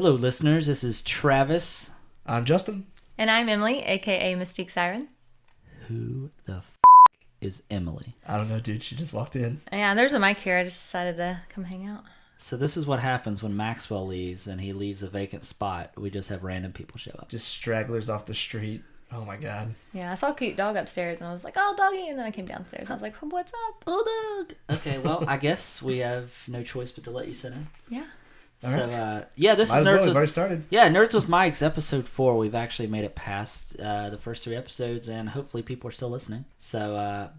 Hello, listeners. This is Travis. I'm Justin. And I'm Emily, aka Mystique Siren. Who the is Emily? I don't know, dude. She just walked in. Yeah, there's a mic here. I just decided to come hang out. So this is what happens when Maxwell leaves and he leaves a vacant spot. We just have random people show up. Just stragglers off the street. Oh my god. Yeah, I saw a cute dog upstairs and I was like, oh, doggy. And then I came downstairs. I was like, what's up? Oh, dog. Okay, well, I guess we have no choice but to let you sit in. Yeah. All right. This Might is as well. Nerds We've with... already started. Yeah, Nerds with Mike's episode 4. We've actually made it past the first 3 episodes, and hopefully people are still listening. So,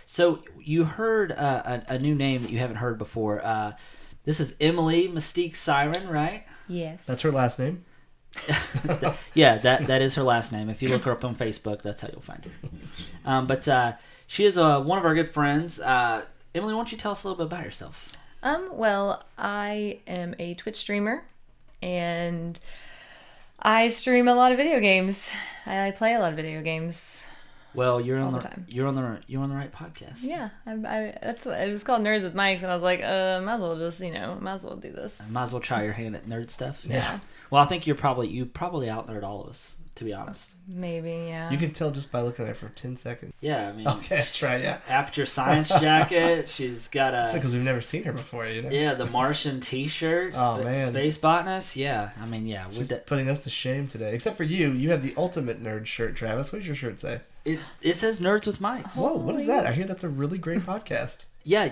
so you heard a new name that you haven't heard before. This is Emily Mystique Siren, right? Yes. That's her last name. Yeah, that is her last name. If you look her up on Facebook, that's how you'll find her. But she is one of our good friends. Emily, why don't you tell us a little bit about yourself? Well, I am a Twitch streamer, and I stream a lot of video games. I play a lot of video games. Well, you're on All the the time. you're on the right podcast. Yeah, that's what it was called, Nerds with Mics, and I was like, might as well just might as well do this. Might as well try your hand at nerd stuff. Yeah. Well, I think you probably out nerd all of us, to be honest. Maybe, yeah. You can tell just by looking at her for 10 seconds. Yeah, I mean. Okay, that's right, yeah. Aperture Science jacket. She's got That's a. because we've never seen her before, you know? Yeah, the Martian T-shirt. Oh, man. Space botanist. Yeah, I mean, yeah. She's putting us to shame today. Except for you. You have the ultimate nerd shirt, Travis. What does your shirt say? It says Nerds with Mics. Whoa, what is that? I hear that's a really great podcast. Yeah,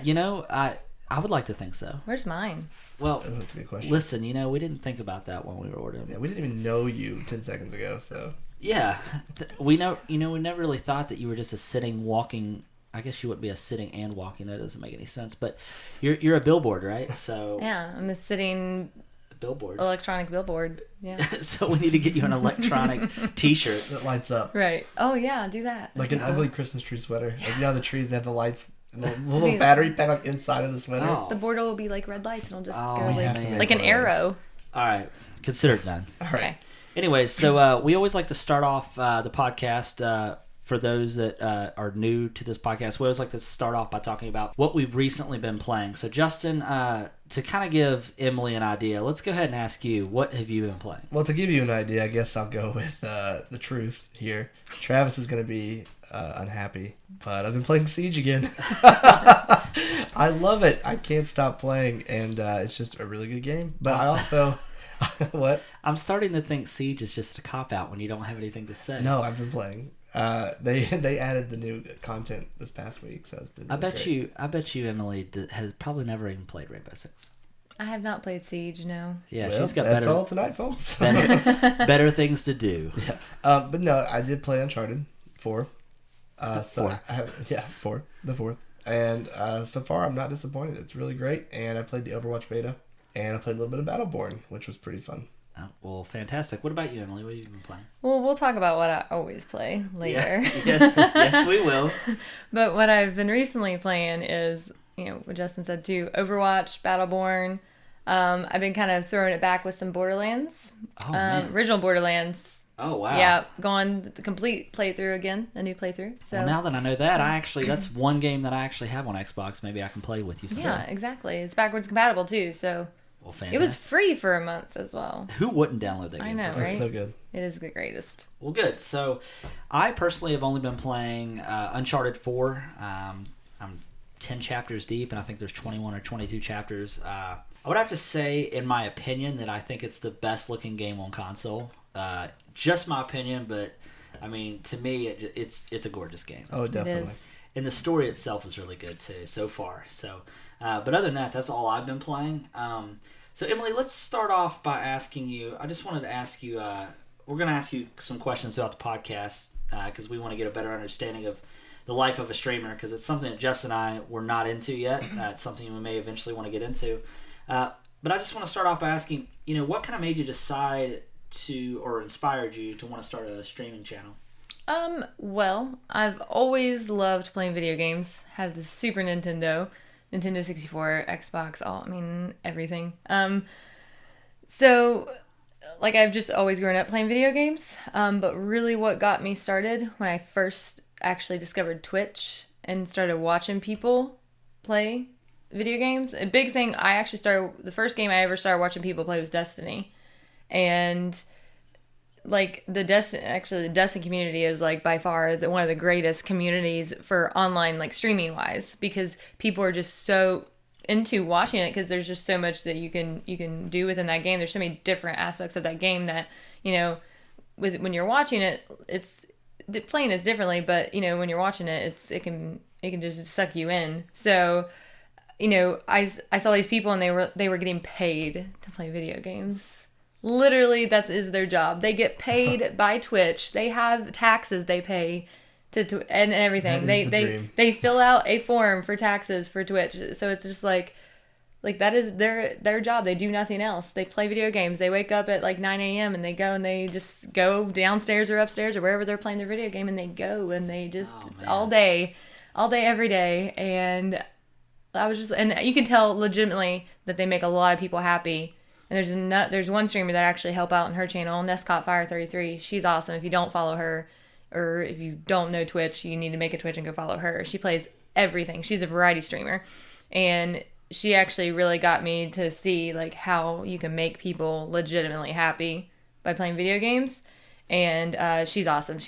I would like to think so. Where's mine? Well, Oh, that's a good question. listen, we didn't think about that when we were ordering. Yeah, we didn't even know you 10 seconds ago, so... Yeah, we know. We never really thought that you were just a sitting, walking. I guess you wouldn't be a sitting and walking. That doesn't make any sense. But you're a billboard, right? So Yeah, I'm a sitting a billboard. electronic billboard. Yeah. So we need to get you an electronic T-shirt. That lights up. Right. Oh, yeah, do that. Like an Yeah. ugly Christmas tree sweater. Like, you know, the trees that have the lights, and the little battery pack like inside of the sweater. Oh. The border will be like red lights, and it'll just Oh, go we like, have to make like an one of those. arrow. All right, consider it done. All right. Okay. Anyways, so we always like to start off the podcast for those that are new to this podcast. We always like to start off by talking about what we've recently been playing. So, Justin, to kind of give Emily an idea, let's go ahead and ask you, what have you been playing? Well, to give you an idea, I guess I'll go with the truth here. Travis is going to be unhappy, but I've been playing Siege again. I love it. I can't stop playing, and it's just a really good game. But I also... What? I'm starting to think Siege is just a cop-out when you don't have anything to say. No, I've been playing. They added the new content this past week, so it's been really great. I bet you, Emily has probably never even played Rainbow Six. I have not played Siege, no. Yeah, Well, she's got that's better all tonight, folks. better things to do. Yeah. But no, I did play Uncharted 4. So 4. I have, yeah, 4, the 4th. And so far, I'm not disappointed. It's really great. And I played the Overwatch beta. And I played a little bit of Battleborn, which was pretty fun. Oh, well, fantastic. What about you, Emily? What have you been playing? Well, we'll talk about what I always play later. Yeah. Yes, we will. But what I've been recently playing is, what Justin said too, Overwatch, Battleborn. I've been kind of throwing it back with some Borderlands. Oh, man. Original Borderlands. Oh, wow. Yeah, going the complete playthrough again, a new playthrough. So Well, now that I know that, that's one game that I actually have on Xbox. Maybe I can play with you sometime. yeah, exactly. It's backwards compatible too, so Well, fantastic. it was free for a month as well. Who wouldn't download that game? I know, for free? That's Right? so good. It is the greatest. Well, good. So, I personally have only been playing Uncharted 4. I'm 10 chapters deep, and I think there's 21 or 22 chapters. I would have to say, in my opinion, that I think it's the best looking game on console. Just my opinion, but I mean, to me, it's a gorgeous game. Oh, It definitely. is. And the story itself is really good too so far. So, but other than that, that's all I've been playing. So Emily, let's start off by asking you. I just wanted to ask you. We're going to ask you some questions throughout the podcast because we want to get a better understanding of the life of a streamer, because it's something that Jess and I were not into yet. It's something we may eventually want to get into. But I just want to start off by asking, what kind of made you decide to, or inspired you to want to start a streaming channel? Well, I've always loved playing video games. Had the Super Nintendo, Nintendo 64, Xbox, everything. So, like, I've just always grown up playing video games. But really what got me started when I first actually discovered Twitch and started watching people play video games. A big thing, the first game I ever started watching people play was Destiny. And like the Destiny community is like by far one of the greatest communities for online like streaming wise, because people are just so into watching it, because there's just so much that you can do within that game. There's so many different aspects of that game that, when you're watching it, it's playing is differently, but when you're watching it, it can just suck you in. So I saw these people and they were getting paid to play video games. Literally, that is their job. They get paid by Twitch. They have taxes they pay and everything. They fill out a form for taxes for Twitch. So it's just like that is their job. They do nothing else. They play video games. They wake up at like 9 a.m. and they go and they just go downstairs or upstairs or wherever they're playing their video game, and they go and they just all day, every day. And and you can tell legitimately that they make a lot of people happy. And there's one streamer that I actually help out on her channel, Nescott Fire 33. She's awesome. If you don't follow her, or if you don't know Twitch, you need to make a Twitch and go follow her. She plays everything. She's a variety streamer, and she actually really got me to see like how you can make people legitimately happy by playing video games. And she's awesome.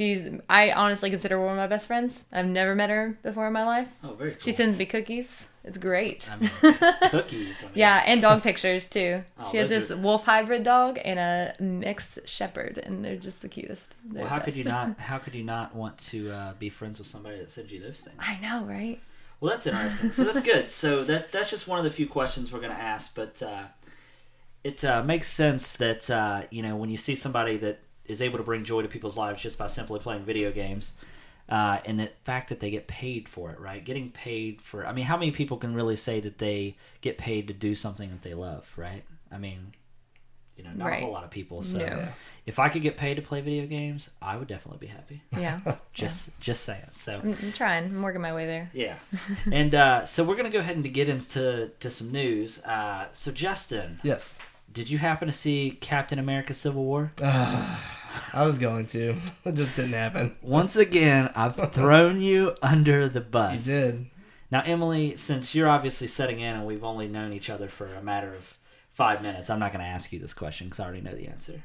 I honestly consider her one of my best friends. I've never met her before in my life. Oh, very cool. She sends me cookies. It's great. I mean, cookies. Yeah, and dog pictures too. Oh, she has this wolf hybrid dog and a mixed shepherd, and they're just the cutest. Well, how could you not want to be friends with somebody that sends you those things? I know, right? Well, that's interesting. So that's good. So that's just one of the few questions we're going to ask, but it makes sense that when you see somebody that is able to bring joy to people's lives just by simply playing video games, and the fact that they get paid for it, right? Getting paid for, I mean, how many people can really say that they get paid to do something that they love, right? I mean, not a whole lot of people. So if I could get paid to play video games, I would definitely be happy. Yeah. Just saying. So I'm trying. I'm working my way there. Yeah. And so we're going to go ahead and get into some news. So Justin. Yes. Did you happen to see Captain America Civil War? I was going to. It just didn't happen. Once again, I've thrown you under the bus. You did. Now, Emily, since you're obviously setting in and we've only known each other for a matter of 5 minutes, I'm not going to ask you this question because I already know the answer.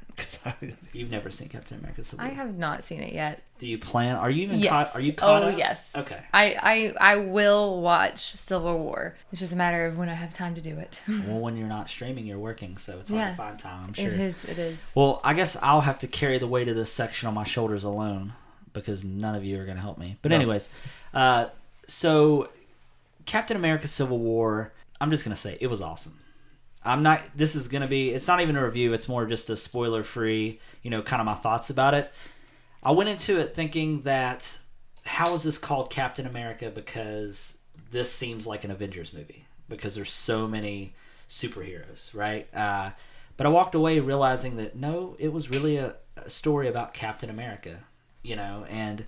You've never seen Captain America Civil War. I have not seen it yet. Do you plan? Are you even yes. caught? Are you caught up? Yes. Okay. I will watch Civil War. It's just a matter of when I have time to do it. Well, when you're not streaming, you're working, so it's hard to find time, I'm sure. It is. Well, I guess I'll have to carry the weight of this section on my shoulders alone because none of you are going to help me. But anyways, so Captain America Civil War, I'm just going to say it was awesome. It's not even a review, it's more just a spoiler-free, kind of my thoughts about it. I went into it thinking that, how is this called Captain America? Because this seems like an Avengers movie, because there's so many superheroes, right? But I walked away realizing that, no, it was really a story about Captain America, and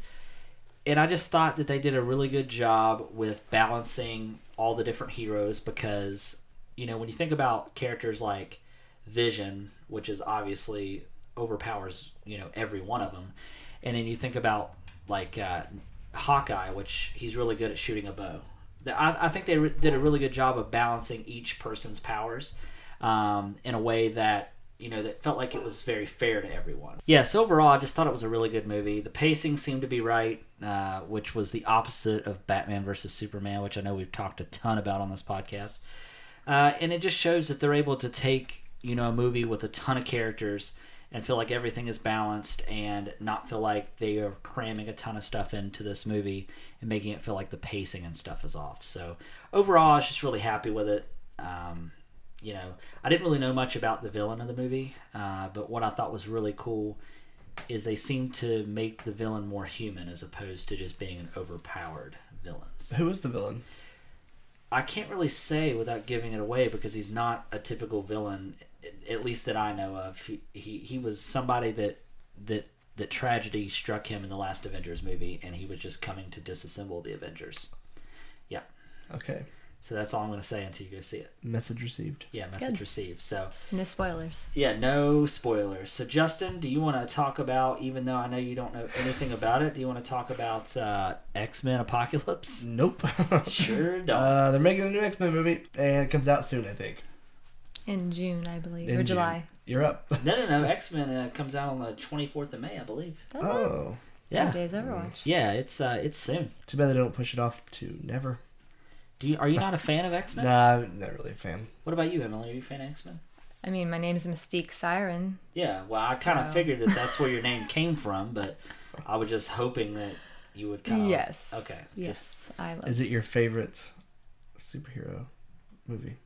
I just thought that they did a really good job with balancing all the different heroes, because when you think about characters like Vision, which is obviously overpowers, every one of them, and then you think about like Hawkeye, which he's really good at shooting a bow. I think they did a really good job of balancing each person's powers in a way that that felt like it was very fair to everyone. Yeah, so overall, I just thought it was a really good movie. The pacing seemed to be right, which was the opposite of Batman versus Superman, which I know we've talked a ton about on this podcast. And it just shows that they're able to take, a movie with a ton of characters and feel like everything is balanced and not feel like they are cramming a ton of stuff into this movie and making it feel like the pacing and stuff is off. So overall, I was just really happy with it. I didn't really know much about the villain of the movie, but what I thought was really cool is they seemed to make the villain more human as opposed to just being an overpowered villain. So, who was the villain? I can't really say without giving it away because he's not a typical villain, at least that I know of. He was somebody that tragedy struck him in the last Avengers movie, and he was just coming to disassemble the Avengers. Yeah. Okay. So that's all I'm going to say until you go see it. Message received. Yeah, message received. So no spoilers. Yeah, no spoilers. So Justin, do you want to talk about, even though I know you don't know anything about it, do you want to talk about X-Men Apocalypse? Nope. Sure don't. They're making a new X-Men movie, and it comes out soon, I think. In June, I believe, In or June. July. You're up. No. X-Men comes out on the 24th of May, I believe. Does it? Oh, Yeah. Same day as Overwatch. Yeah, it's soon. too bad they don't push it off to never. Are you not a fan of X-Men? Nah, I'm not really a fan. What about you, Emily? Are you a fan of X-Men? I mean, my name's Mystique Siren. Yeah, well, I kind of So- figured that that's where your name came from, but I was just hoping that you would kind of... Yes. Okay. Yes, I love. Is it your favorite superhero movie?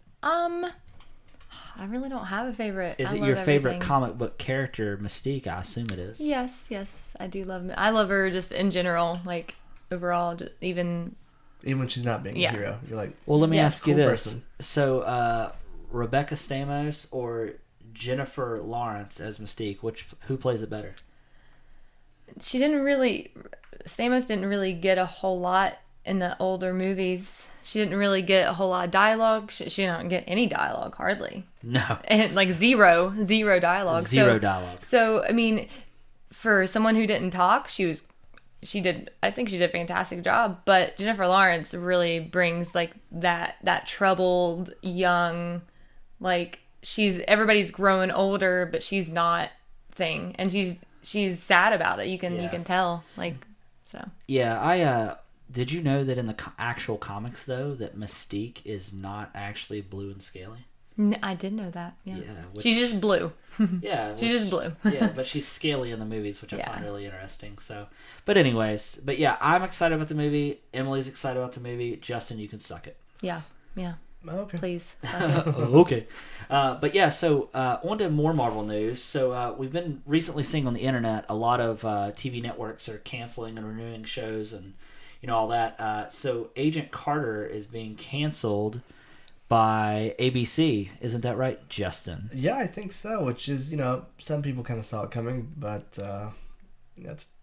I really don't have a favorite. Is I it love your favorite everything. comic book character, Mystique? I assume it is. Yes, I do love. I love her just in general, like overall, just even. Even when she's not being Yeah. a hero, you're like, Well, let me Yes. ask you Cool this. person. So, Rebecca Stamos or Jennifer Lawrence as Mystique, who plays it better? She didn't really. Stamos didn't really get a whole lot in the older movies. She didn't really get a whole lot of dialogue. She didn't get any dialogue, hardly, No. and like zero dialogue. Zero dialogue. So I mean, for someone who didn't talk, she did. I think she did a fantastic job. But Jennifer Lawrence really brings like that troubled young, like everybody's growing older, but she's not thing, and she's sad about it. You Yeah. can tell, like, so. Yeah, did you know that in the actual comics, though, that Mystique is not actually blue and scaly? I did know that. Yeah, which- she's just blue. Yeah. She's just blue. Yeah, but she's scaly in the movies, which I Yeah. find really interesting. So, but anyways, yeah, I'm excited about the movie. Emily's excited about the movie. Justin, you can suck it. Yeah, okay. please. Okay. But yeah, so on to more Marvel news. So we've been recently seeing on the internet a lot of TV networks are canceling and renewing shows and all that. So Agent Carter is being canceled by ABC. Isn't that right, Justin? Yeah, I think so. Which is, some people kind of saw it coming, but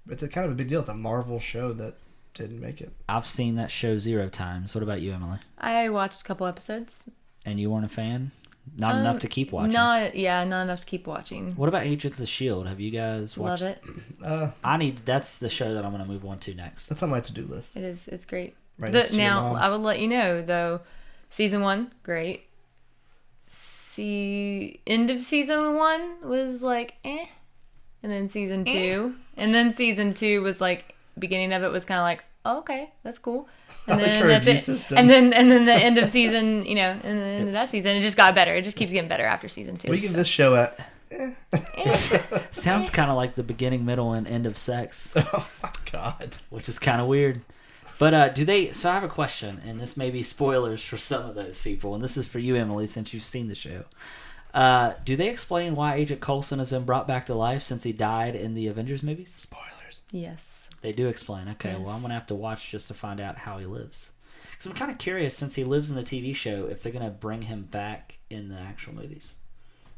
it's a kind of a big deal. It's a Marvel show that didn't make it. I've seen that show 0 times. What about you, Emily? I watched a couple episodes. And you weren't a fan? Not enough to keep watching? Not enough to keep watching. What about Agents of S.H.I.E.L.D.? Have you guys watched? Love it. That's the show that I'm going to move on to next. That's on my to-do list. It is. It's great. Right next to your Now, mom. I will let you know, though, season 1, great. End of season 1 was like, eh. And then season 2. And then season 2 was like, beginning of it was kind of like, oh, okay, that's cool. And I like then, her at the, review system. and then the end of season, and the end of that season, it just got better. It just keeps getting better after season 2. We give this show a... Sounds kind of like the beginning, middle, and end of Sex, Oh, my God. which is kind of weird. But so I have a question, and this may be spoilers for some of those people, and this is for you, Emily, since you've seen the show. Do they explain why Agent Coulson has been brought back to life since he died in the Avengers movies? Spoilers. Yes. They do explain. Okay, Yes. well, I'm going to have to watch just to find out how he lives. Because I'm kind of curious, since he lives in the TV show, if they're going to bring him back in the actual movies.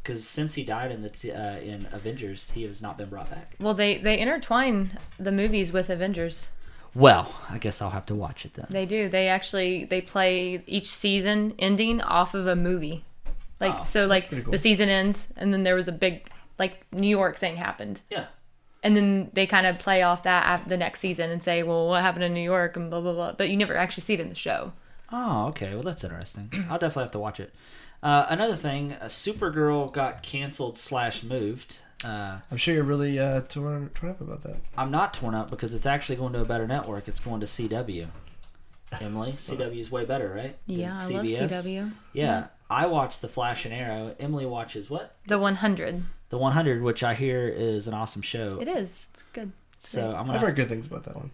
Because since he died in in Avengers, he has not been brought back. Well, they intertwine the movies with Avengers. Well, I guess I'll have to watch it then. They do. They play each season ending off of a movie. Like Oh, so like pretty cool. the season ends and then there was a big like New York thing happened. Yeah. And then they kind of play off that the next season and say, well, what happened in New York and blah, blah, blah. But you never actually see it in the show. Oh, okay. Well, that's interesting. I'll definitely have to watch it. Another thing, Supergirl got canceled / moved. I'm sure you're really torn up about that. I'm not torn up because it's actually going to a better network. It's going to CW. Emily, CW is way better, right? than Yeah, I love CBS? CW. Yeah. I watch The Flash and Arrow. Emily watches what? The 100. The 100, which I hear is an awesome show. It is. It's good. So I'm I've gonna. heard good things about that one.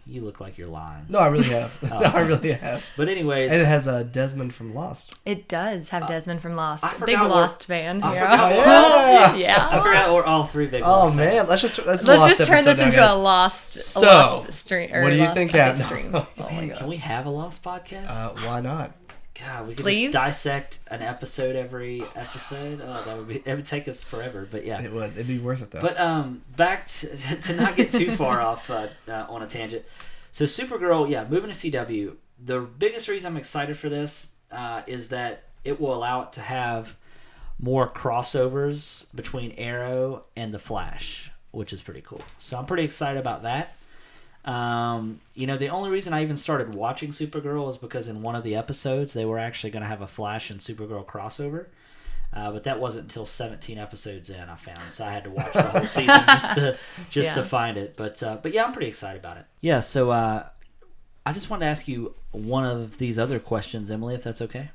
You look like you're lying. No, I really have. No, I really have. But anyways, And it has Desmond from Lost. It does have Desmond from Lost. I Big forgot Lost fan. I here. forgot Yeah. Yeah. I forgot we're all three big. Oh Lost man, fans. let's Let's Lost just turn this episode into now, a guys. Lost So, stream. what do you think happened? Stream. Oh my Man, god. can we have a Lost podcast? Why not? God, we could Please? just dissect an episode every episode. Oh, it would take us forever. But yeah. It would. It'd be worth it though. But back to not get too far off on a tangent. So Supergirl, yeah, moving to CW. The biggest reason I'm excited for this is that it will allow it to have more crossovers between Arrow and the Flash, which is pretty cool. So I'm pretty excited about that. The only reason I even started watching Supergirl is because in one of the episodes they were actually going to have a Flash and Supergirl crossover. But that wasn't until 17 episodes in I found, so I had to watch the whole season just to find it. But yeah, I'm pretty excited about it. Yeah, so I just wanted to ask you one of these other questions, Emily, if that's okay.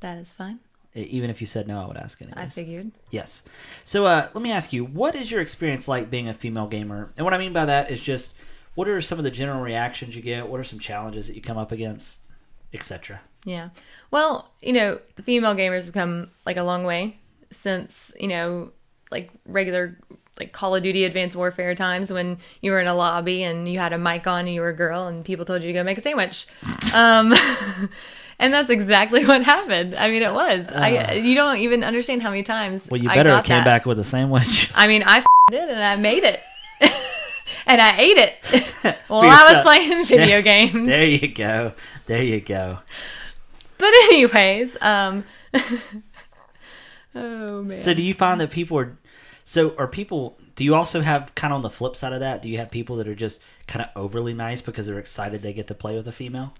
That is fine. Even if you said no, I would ask anyways. I figured. Yes. So let me ask you, what is your experience like being a female gamer? And what I mean by that is just, what are some of the general reactions you get? What are some challenges that you come up against, etc.? Yeah. Well, the female gamers have come like a long way since, like regular like Call of Duty Advanced Warfare times when you were in a lobby and you had a mic on and you were a girl and people told you to go make a sandwich. And that's exactly what happened. I mean, it was. You don't even understand how many times. Well, you better have came back with a sandwich. I mean, I did, and I made it. And I ate it while I was playing video games. There you go. There you go. But anyways, oh man. So do you find that people are... do you also have kind of on the flip side of that, do you have people that are just kind of overly nice because they're excited they get to play with a female?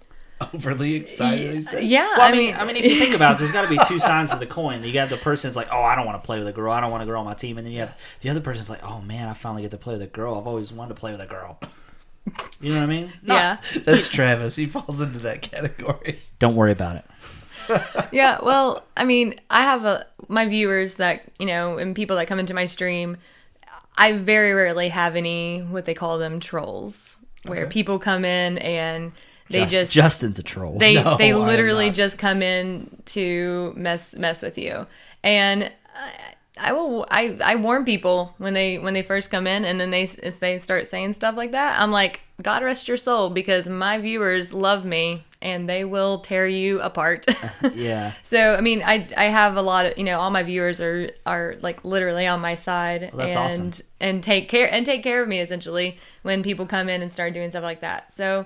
Overly excited? Yeah. Well, I mean, if you think about it, there's got to be two sides of the coin. You have the person that's like, oh, I don't want to play with a girl. I don't want a girl on my team. And then you have the other person that's like, oh, man, I finally get to play with a girl. I've always wanted to play with a girl. You know what I mean? Yeah. That's Travis. He falls into that category. Don't worry about it. Yeah, well, I mean, I have my viewers that, and people that come into my stream, I very rarely have any, what they call them, trolls, where people come in and they Justin's a troll. They literally just come in to mess with you. And I warn people when they first come in, and then they start saying stuff like that. I'm like, God rest your soul, because my viewers love me and they will tear you apart. Yeah. So I mean, I have a lot of, all my viewers are like literally on my side. Well, that's awesome. And take care of me essentially when people come in and start doing stuff like that. So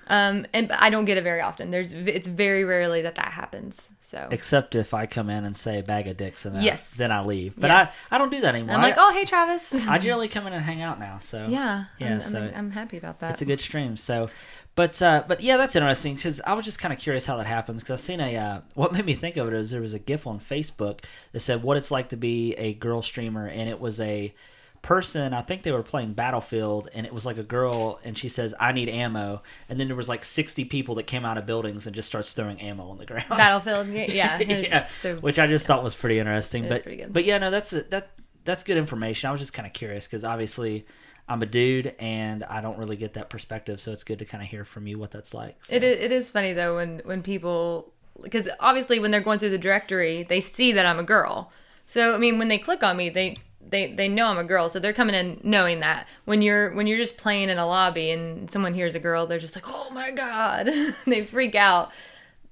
and I don't get it very often. It's very rarely that happens. So except if I come in and say a bag of dicks and then I leave. But yes. I don't do that anymore. I'm like, oh, hey, Travis. I generally come in and hang out now. So yeah, so I'm happy about that. It's a good stream. So, but yeah, that's interesting because I was just kind of curious how that happens because I seen what made me think of it is there was a GIF on Facebook that said what it's like to be a girl streamer, and it was a person, I think they were playing Battlefield, and it was like a girl, and she says, I need ammo, and then there was like 60 people that came out of buildings and just starts throwing ammo on the ground. Battlefield, yeah. Yeah, which I just thought was pretty interesting. But yeah, no, that's good information. I was just kind of curious because obviously I'm a dude and I don't really get that perspective, so it's good to kind of hear from you what that's like. So. It is funny though when people, because obviously when they're going through the directory, they see that I'm a girl. So I mean, when they click on me, they know I'm a girl, so they're coming in knowing that. When you're just playing in a lobby and someone hears a girl, they're just like, oh my god. They freak out.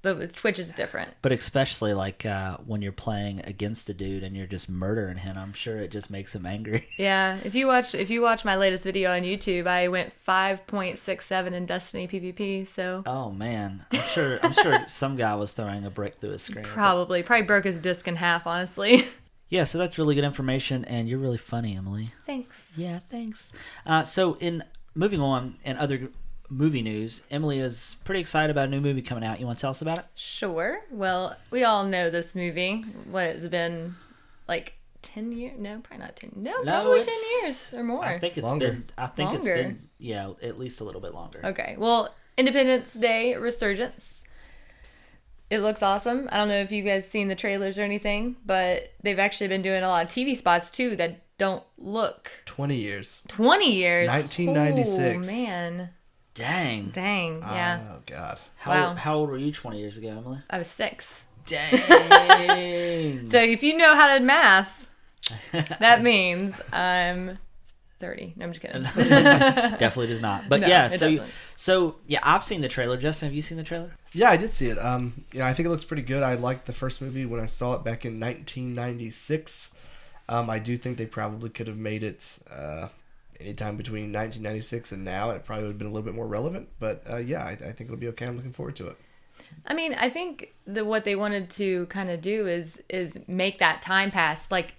But with Twitch it's different. But especially like when you're playing against a dude and you're just murdering him, I'm sure it just makes him angry. Yeah, if you watch my latest video on YouTube, I went 5.67 in Destiny PvP. So. Oh man, I'm sure some guy was throwing a brick through his screen. Probably broke his disc in half, honestly. Yeah, so that's really good information, and you're really funny, Emily. Thanks. Yeah, thanks. So in moving on in other movie news, Emily is pretty excited about a new movie coming out. You want to tell us about it? Sure. Well, we all know this movie. What, it's been like 10 years? No, probably not 10. No, probably 10 years or more. I think it's longer. It's been, yeah, at least a little bit longer. Okay. Well, Independence Day Resurgence. It looks awesome. I don't know if you guys seen the trailers or anything, but they've actually been doing a lot of TV spots too that don't look 20 years. 20 years. 1996. Oh man. Dang. Yeah. Oh god. How old were you 20 years ago, Emily? I was 6. Dang. So if you know how to math, that means I'm 30. No, I'm just kidding. Definitely does not. But no, yeah, so yeah, I've seen the trailer. Justin, have you seen the trailer? Yeah, I did see it. I think it looks pretty good. I liked the first movie when I saw it back in 1996. I do think they probably could have made it anytime between 1996 and now, and it probably would have been a little bit more relevant. But yeah, I think it'll be okay. I'm looking forward to it. I mean, I think that what they wanted to kind of do is make that time pass like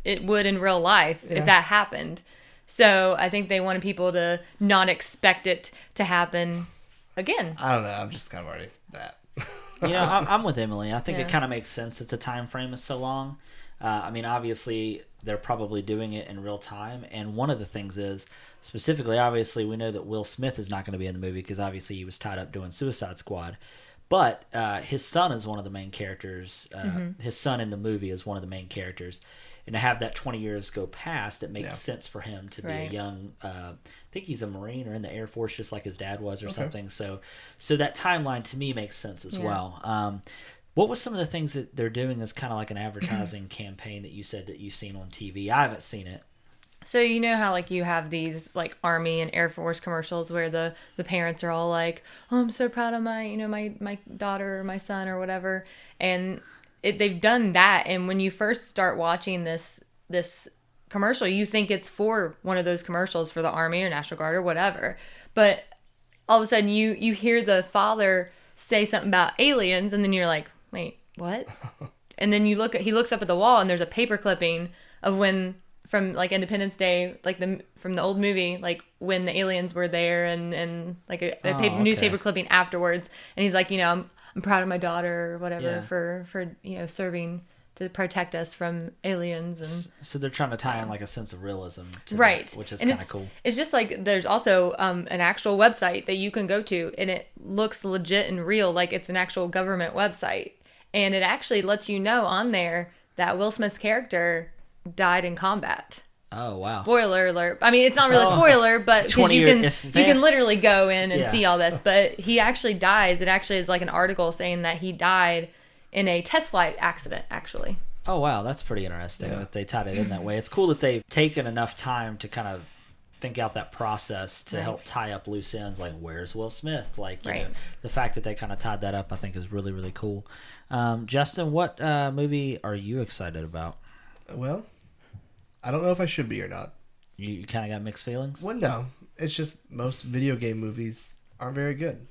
it would in real life if that happened. So I think they wanted people to not expect it to happen again. I don't know. I'm just kind of already that. I'm with Emily. I think Yeah. it kind of makes sense that the time frame is so long. I mean, obviously, they're probably doing it in real time. And one of the things is, specifically, obviously, we know that Will Smith is not going to be in the movie because obviously he was tied up doing Suicide Squad. But his son is one of the main characters. His son in the movie is one of the main characters. And to have that 20 years go past, it makes sense for him to be a Right. young. I think he's a Marine or in the Air Force, just like his dad was, or Okay. something. So that timeline to me makes sense as Yeah. well. What was some of the things that they're doing as kind of like an advertising campaign that you said that you've seen on TV? I haven't seen it. So you know how like you have these like Army and Air Force commercials where the parents are all like, "Oh, I'm so proud of my my daughter or my son or whatever," and they've done that. And when you first start watching this commercial, you think it's for one of those commercials for the Army or National Guard or whatever, but all of a sudden you hear the father say something about aliens, and then you're like, "Wait, what?" And then he looks up at the wall, and there's a paper clipping of when from like Independence Day, like from the old movie, like when the aliens were there, and like a okay. newspaper clipping afterwards, and he's like, I'm proud of my daughter or whatever Yeah. for serving to protect us from aliens and. So they're trying to tie in like a sense of realism, to Right, that, which is and kind of cool. It's just like there's also an actual website that you can go to, and it looks legit and real, like it's an actual government website, and it actually lets you know on there that Will Smith's character died in combat. Oh wow! Spoiler alert! I mean, it's not really a spoiler, but because 20 you years- can if you they- can literally go in and Yeah. see all this. But he actually dies. It actually is like an article saying that he died in a test flight accident. Actually. Oh wow, that's pretty interesting Yeah. that they tied it in that way. It's cool that they've taken enough time to kind of think out that process to Right. help tie up loose ends. Like, where's Will Smith? Like, you Right. know, the fact that they kind of tied that up, I think, is really, really cool. Justin, what movie are you excited about? Well, I don't know if I should be or not. You kind of got mixed feelings. Well, no. It's just most video game movies aren't very good.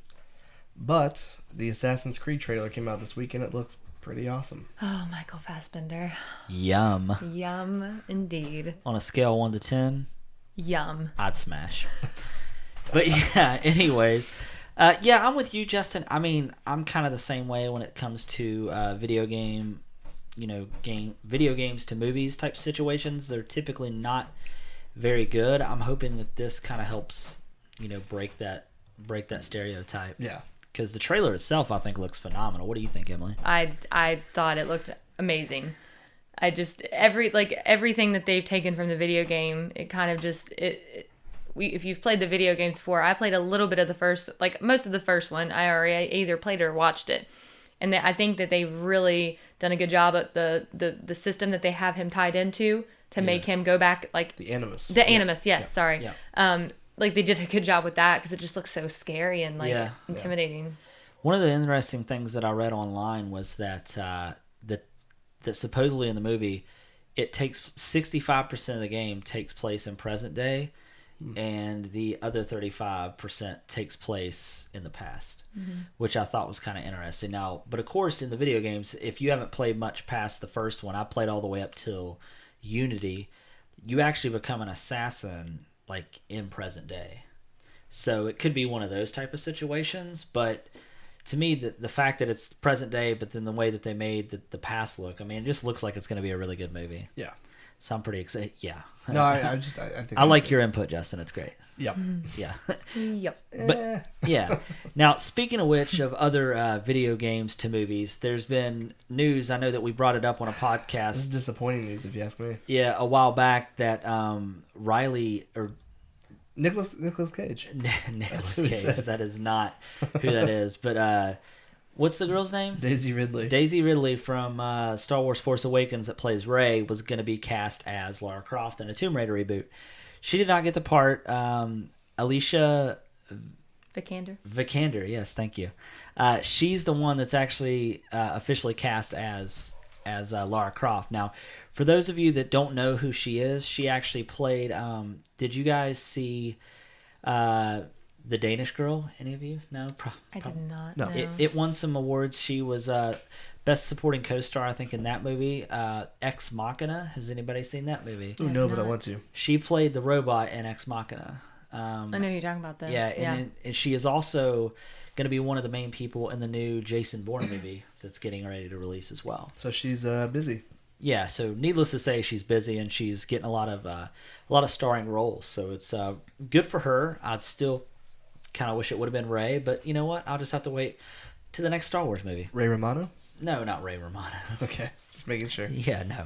But the Assassin's Creed trailer came out this week, and it looks pretty awesome. Oh, Michael Fassbender. Yum. Yum, indeed. On a scale of 1 to 10, Yum. I'd smash. But yeah, anyways. Yeah, I'm with you, Justin. I mean, I'm kind of the same way when it comes to video games to movies type situations. They're typically not very good. I'm hoping that this kind of helps, break that stereotype. Yeah. Because the trailer itself, I think, looks phenomenal. What do you think, Emily? I thought it looked amazing. I just everything that they've taken from the video game, it kind of just if you've played the video games before, I played a little bit of the first, like most of the first one. I already either played or watched it, and I think that they've really done a good job at the system that they have him tied into to make him go back, like The Animus. the Animus. Yes, sorry. Yeah. Like they did a good job with that because it just looks so scary and like Yeah. intimidating. One of the interesting things that I read online was that that supposedly in the movie, it takes 65% of the game takes place in present day, and the other 35% takes place in the past, which I thought was kind of interesting. Now, but of course, in the video games, if you haven't played much past the first one, I played all the way up till Unity, you actually become an assassin like in present day. So it could be one of those type of situations, but to me, the fact that it's present day, but then the way that they made the past look, I mean, it just looks like it's going to be a really good movie. Yeah. So I'm pretty excited. Yeah. No, I think I like your input, Justin. It's great. Yep. Yeah. Yep. But yeah. Now, speaking of which, of other video games to movies, there's been news. I know that we brought it up on a This is podcast. disappointing news, if you ask me. Yeah, a while back that Riley or Nicholas Cage. Nicholas who he Cage. said. That is not who that is. But what's the girl's name? Daisy Ridley. Daisy Ridley from Star Wars Force Awakens that plays Rey was going to be cast as Lara Croft in a Tomb Raider reboot. She did not get the part. Alicia Vikander, yes, thank you. She's the one that's actually officially cast as Lara Croft. Now, for those of you that don't know who she is, she actually played... did you guys see The Danish Girl? Any of you? No? I did not No. know. It won some awards. She was Best Supporting Co-Star, I think, in that movie. Ex Machina. Has anybody seen that movie? Ooh, no, but I want to. She played the robot in Ex Machina. I know who you're talking about, though. Yeah, and she is also going to be one of the main people in the new Jason Bourne movie that's getting ready to release as well. So she's busy. Yeah, so needless to say, she's busy and she's getting a lot of starring roles. So it's good for her. I'd still kind of wish it would have been Ray, but you know what? I'll just have to wait to the next Star Wars movie. Ray Romano? No, not Ray Romano. Okay, just making sure. Yeah, no.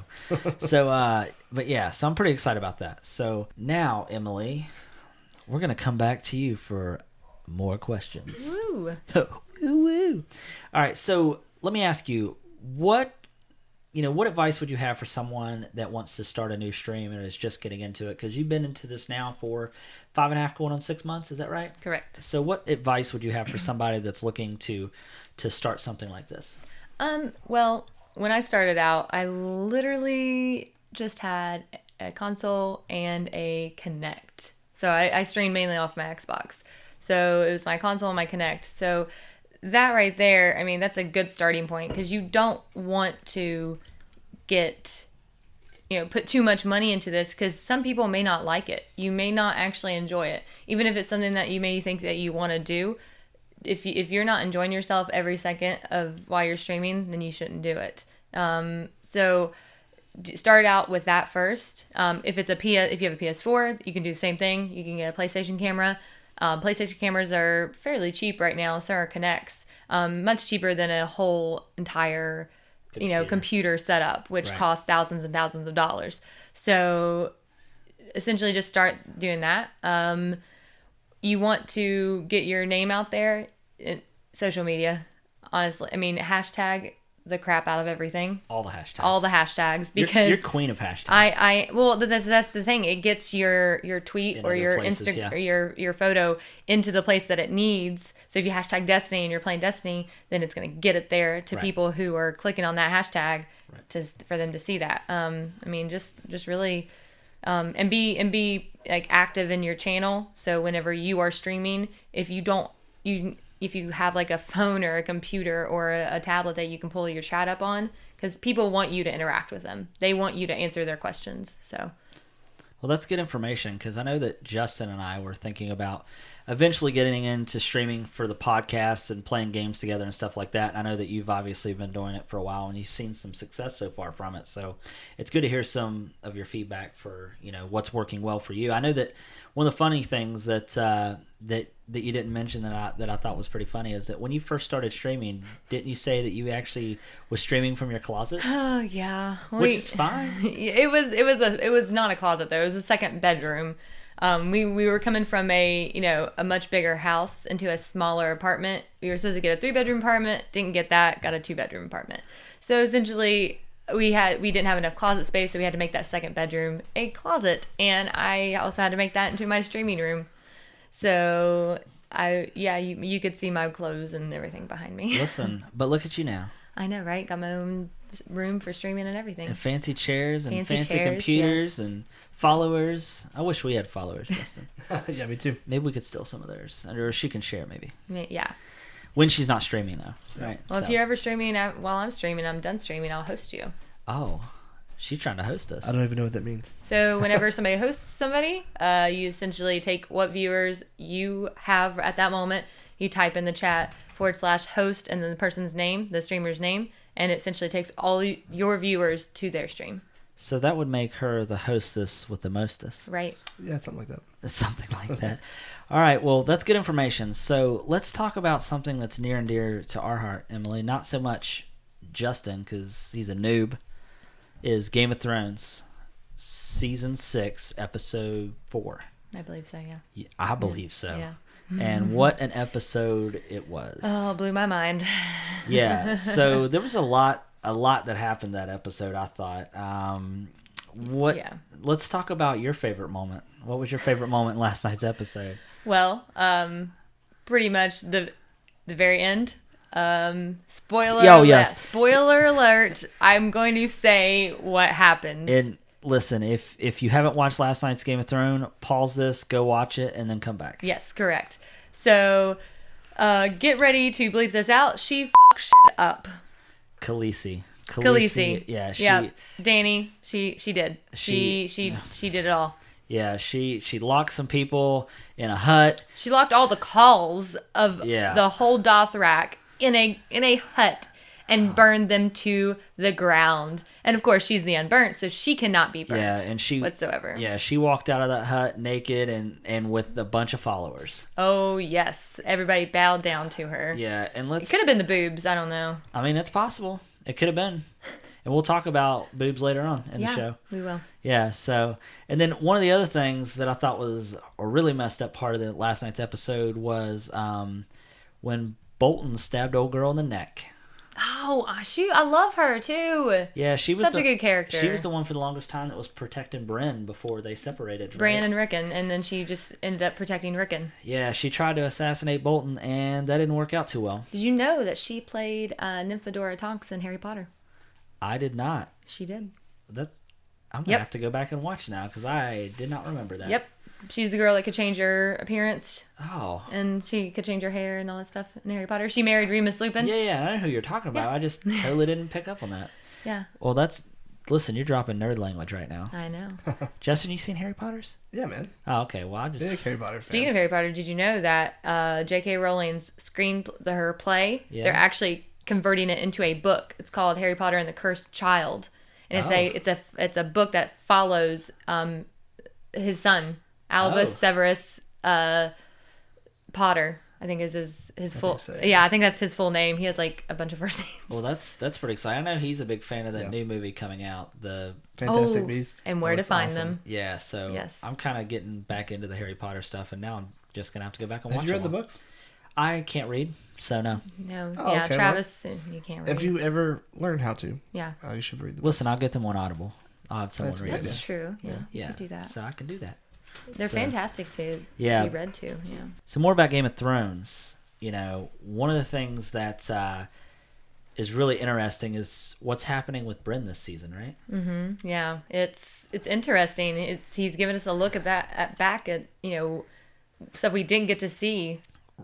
So, but yeah, so I'm pretty excited about that. So now, Emily, we're gonna come back to you for more questions. Woo. Woo. All right, so let me ask you, what advice would you have for someone that wants to start a new stream and is just getting into it? Because you've been into this now for 5.5 going on 6 months, is that right? Correct. So what advice would you have for somebody that's looking to start something like this? Well, when I started out, I literally just had a console and a Kinect. So I streamed mainly off my Xbox. So it was my console and my Kinect. So that right there, I mean, that's a good starting point because you don't want to put too much money into this because some people may not like it. You may not actually enjoy it. Even if it's something that you may think that you want to do, if you're not enjoying yourself every second of while you're streaming, then you shouldn't do it. So start out with that first. If you have a PS4, you can do the same thing. You can get a PlayStation camera. PlayStation cameras are fairly cheap right now. So are Kinects. Much cheaper than a whole entire, computer setup, which costs thousands and thousands of dollars. So essentially just start doing that. You want to get your name out there in social media. Honestly, I mean, hashtag the crap out of everything. All the hashtags. Because you're queen of hashtags. Well, that's the thing. It gets your tweet or your Instagram or your photo into the place that it needs. So if you hashtag Destiny and you're playing Destiny, then it's going to get it there to people who are clicking on that hashtag for them to see that. I mean, just really, and be like active in your channel. So whenever you are streaming, if you have like a phone or a computer or a tablet that you can pull your chat up on, because people want you to interact with them. They want you to answer their questions. So, well, that's good information because I know that Justin and I were thinking about eventually getting into streaming for the podcast and playing games together and stuff like that. I know that you've obviously been doing it for a while and you've seen some success so far from it. So it's good to hear some of your feedback for, what's working well for you. I know that one of the funny things that you didn't mention that I thought was pretty funny is that when you first started streaming, didn't you say that you actually was streaming from your closet? Oh yeah, which is fine. It was not a closet though. It was a second bedroom. We were coming from a much bigger house into a smaller apartment. We were supposed to get a 3-bedroom apartment, didn't get that, got a 2-bedroom apartment. So essentially we didn't have enough closet space, so we had to make that second bedroom a closet, and I also had to make that into my streaming room. So you could see my clothes and everything behind me. Listen, but look at you now. I know, right? Got my own room for streaming and everything. And fancy chairs and fancy computers and followers. I wish we had followers, Justin. Yeah, me too. Maybe we could steal some of theirs, or she can share maybe. Yeah. When she's not streaming though. Right. Well, if you're ever streaming while I'm streaming, I'm done streaming, I'll host you. Oh, she's trying to host us. I don't even know what that means. So whenever somebody hosts somebody, you essentially take what viewers you have at that moment, you type in the chat /host and then the person's name, the streamer's name, and it essentially takes all your viewers to their stream. So that would make her the hostess with the mostest. Right. Yeah, something like that. Something like that. All right, well, that's good information. So let's talk about something that's near and dear to our heart, Emily. Not so much Justin, because he's a noob, is Game of Thrones, Season 6, Episode 4. I believe so, yeah. I believe so. Yeah. And what an episode it was. Oh, blew my mind. Yeah, so there was a lot that happened that episode, I thought. Let's talk about your favorite moment. What was your favorite moment in last night's episode? Well, pretty much the very end. Spoiler alert. I'm going to say what happens. And listen, if you haven't watched last night's Game of Thrones, pause this, go watch it, and then come back. Yes, correct. So, get ready to bleep this out. She fucked shit up. Khaleesi. Yeah, Yeah, Dany. She did. She did it all. Yeah, she locked some people in a hut. She locked all the calls of Yeah. the whole Dothrak in a hut and burned them to the ground. And of course, she's the unburnt, so she cannot be burnt. Yeah, and she whatsoever. Yeah, she walked out of that hut naked and with a bunch of followers. Oh yes, everybody bowed down to her. Yeah, and It could have been the boobs. I don't know. I mean, it's possible. It could have been. And we'll talk about boobs later on in the show. We will. Yeah, so, and then one of the other things that I thought was a really messed up part of the last night's episode was when Bolton stabbed old girl in the neck. Oh, shoot. I love her, too. Yeah, she was such a good character. She was the one for the longest time that was protecting Bran before they separated. Right? Bran and Rickon, and then she just ended up protecting Rickon. Yeah, she tried to assassinate Bolton, and that didn't work out too well. Did you know that she played Nymphadora Tonks in Harry Potter? I did not. She did. I'm going to have to go back and watch now, because I did not remember that. Yep. She's the girl that could change her appearance. Oh. And she could change her hair and all that stuff in Harry Potter. She married Remus Lupin. Yeah, I know who you're talking about. I just totally didn't pick up on that. Yeah. Well, listen, you're dropping nerd language right now. I know. Justin, you seen Harry Potter's? Yeah, man. Oh, okay. Well, I just... Big Harry Potter fan. Speaking of Harry Potter, did you know that J.K. Rowling's her play, Yeah. they're actually converting it into a book. It's called Harry Potter and the Cursed Child. And it's a book that follows his son, Albus Severus Potter. I think is his full. so. Yeah, I think that's his full name. He has like a bunch of first names. Well, that's pretty exciting. I know he's a big fan of that new movie coming out. The Fantastic Beasts. And where to Looks find awesome. them. Yeah, so Yes. I'm kind of getting back into the Harry Potter stuff, and now I'm just gonna have to go back and watch Have you read them the all. books? I can't read, so no. No, Oh, yeah, okay, Travis, you can't read. If you ever learn how to, Yeah, you should read the books. Listen, I'll get them on Audible. I'll have someone That's read good. them. that's true. Yeah, Yeah, you could do that. so I can do that. They're so- fantastic to Yeah. be read to. Yeah. So more about Game of Thrones. You know, one of the things that is really interesting is what's happening with Bryn this season, right? Mm-hmm. Yeah, it's interesting. He's given us a look back at stuff we didn't get to see,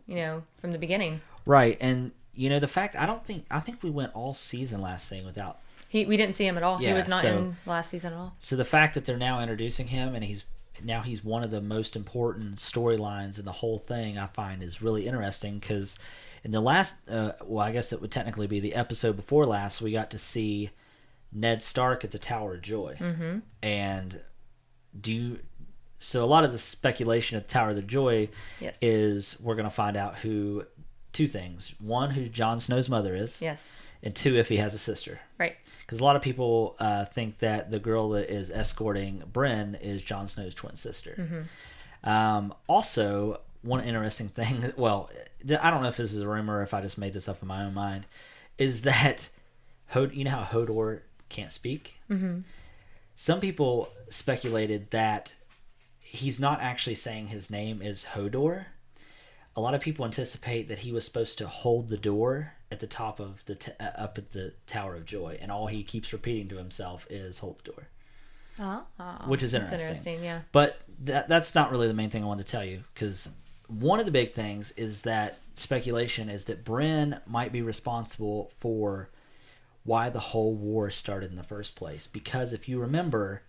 from the beginning. Right, and the fact I think we went all season last season without. We didn't see him at all. Yeah, He was not so- in last season at all. So the fact that they're now introducing him and he's one of the most important storylines in the whole thing, I find is really interesting because in the last, I guess it would technically be the episode before last, we got to see Ned Stark at the Tower of Joy. Mm-hmm. And so a lot of the speculation at the Tower of the Joy Yes. is we're going to find out two things. One, who Jon Snow's mother is. Yes. And two, if he has a sister. Right. Because a lot of people think that the girl that is escorting Bran is Jon Snow's twin sister. Mm-hmm. Also, one interesting thing, well, I don't know if this is a rumor or if I just made this up in my own mind, is that, you know how Hodor can't speak? Mm-hmm. Some people speculated that he's not actually saying his name is Hodor. A lot of people anticipate that he was supposed to hold the door at the top of up at the Tower of Joy, and all he keeps repeating to himself is "hold the door," which is That's interesting. interesting, yeah. But that's not really the main thing I wanted to tell you, because one of the big things is that speculation is that Bran might be responsible for why the whole war started in the first place. Because if you remember,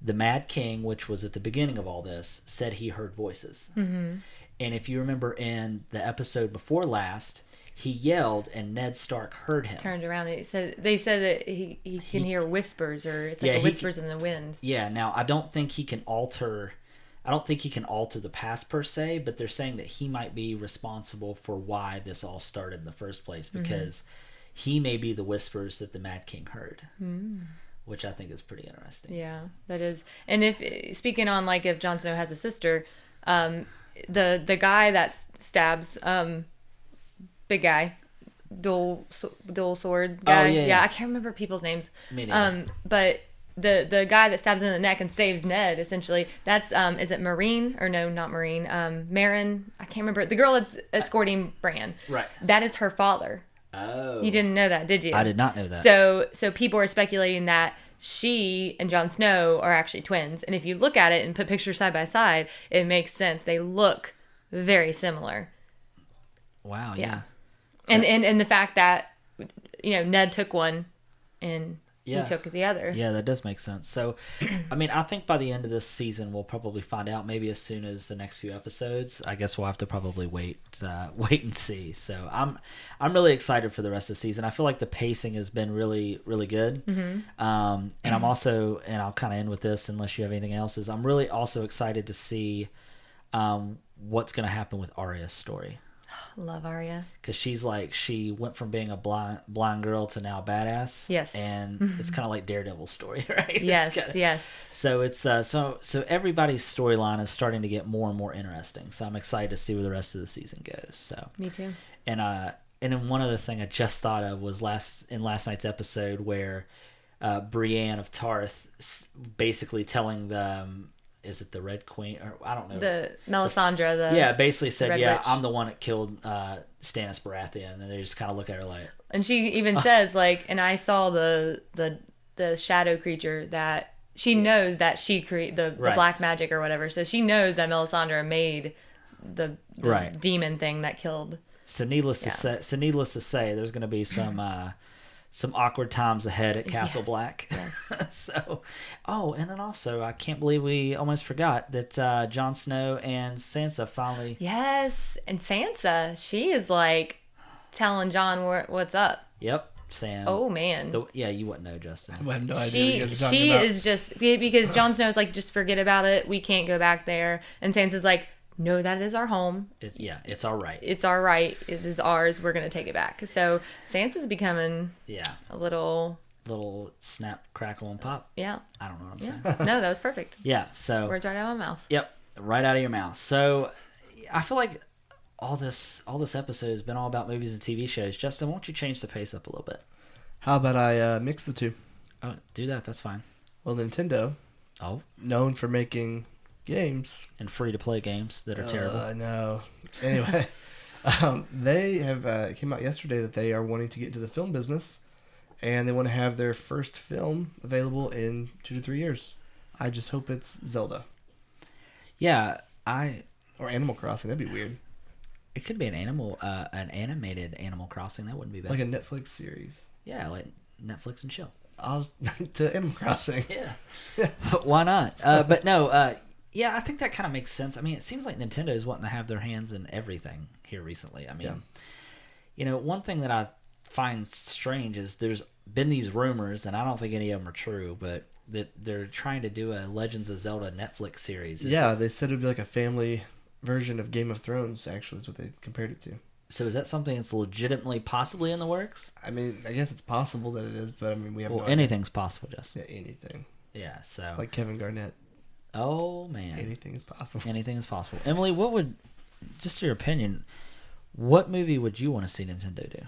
the Mad King, which was at the beginning of all this, said he heard voices. Mm-hmm. And if you remember in the episode before last, he yelled and Ned Stark heard him. Turned around. They said that he can hear whispers, or it's like whispers in the wind. Yeah. Now I don't think he can alter the past per se, but they're saying that he might be responsible for why this all started in the first place, because he may be the whispers that the Mad King heard, which I think is pretty interesting. Yeah, that is. And if speaking on like if Jon Snow has a sister, the guy that stabs big guy, dual sword guy. yeah. I can't remember people's names. Me neither. But the guy that stabs him in the neck and saves Ned, essentially, that's is it Marine or no, not Marine? Marin. I can't remember. The girl that's escorting Bran. Right. That is her father. Oh. You didn't know that, did you? I did not know that. So people are speculating that she and Jon Snow are actually twins. And if you look at it and put pictures side by side, it makes sense. They look very similar. Wow. Yeah. And the fact that Ned took one and Yeah. he took the other. Yeah, that does make sense. So, I mean, I think by the end of this season, we'll probably find out. Maybe as soon as the next few episodes. I guess we'll have to probably wait and see. So, I'm really excited for the rest of the season. I feel like the pacing has been really, really good. And I'm also, and I'll kind of end with this, unless you have anything else. Is I'm really also excited to see what's going to happen with Arya's story. Love Arya. Because she went from being a blind girl to now a badass. Yes. And it's kind of like Daredevil's story, right? Yes, yes. So it's so everybody's storyline is starting to get more and more interesting. So I'm excited to see where the rest of the season goes. So Me too. and then one other thing I just thought of was last night's episode where Brienne of Tarth basically telling them. Is it the Red Queen? Or I don't know. The Melisandre, yeah, basically said, Red yeah, Witch. I'm the one that killed Stannis Baratheon. And they just kind of look at her like... And she even says, like, and I saw the shadow creature that she knows that she created the Right. black magic or whatever. So she knows that Melisandre made the Right. demon thing that killed. So needless to say, there's going to be some awkward times ahead at Castle Yes, Black. yes. So, and then also, I can't believe we almost forgot that Jon Snow and Sansa finally... Yes, and Sansa, she is like telling John what's up. Yep, Sam. Oh man. You wouldn't know, Justin. I have no idea what you guys are talking She about. is just because Jon Snow's like, just forget about it. We can't go back there. And Sansa's like, no, that is our home. It's all right. It's our right. It is ours. We're gonna take it back. So Sansa's becoming a little snap, crackle, and pop. yeah. I don't know what I'm Yeah. saying. No, that was perfect. Yeah, so... Words right out of my mouth. Yep, right out of your mouth. So, I feel like all this episode has been all about movies and TV shows. Justin, why don't you change the pace up a little bit? How about I mix the two? Oh, do that. That's fine. Well, Nintendo, known for making games and free-to-play games that are terrible. I know. Anyway, they have came out yesterday that they are wanting to get into the film business, and they want to have their first film available in 2 to 3 years. I just hope it's Zelda. Yeah, or Animal Crossing. That'd be weird. It could be an animated Animal Crossing. That wouldn't be bad. Like a Netflix series. Yeah, like Netflix and chill. To Animal Crossing. Yeah. Why not? But no, yeah, I think that kind of makes sense. I mean, it seems like Nintendo is wanting to have their hands in everything here recently. I mean, one thing that I find strange is there's been these rumors, and I don't think any of them are true, but that they're trying to do a Legends of Zelda Netflix series. They said it would be like a family version of Game of Thrones, actually, is what they compared it to. So is that something that's legitimately possibly in the works? I mean, I guess it's possible that it is, but I mean, we have no anything's possible, Justin. Yeah, anything. Yeah, so... Like Kevin Garnett. Oh, man. Anything is possible. Anything is possible. Emily, what would... Just your opinion, what movie would you want to see Nintendo do?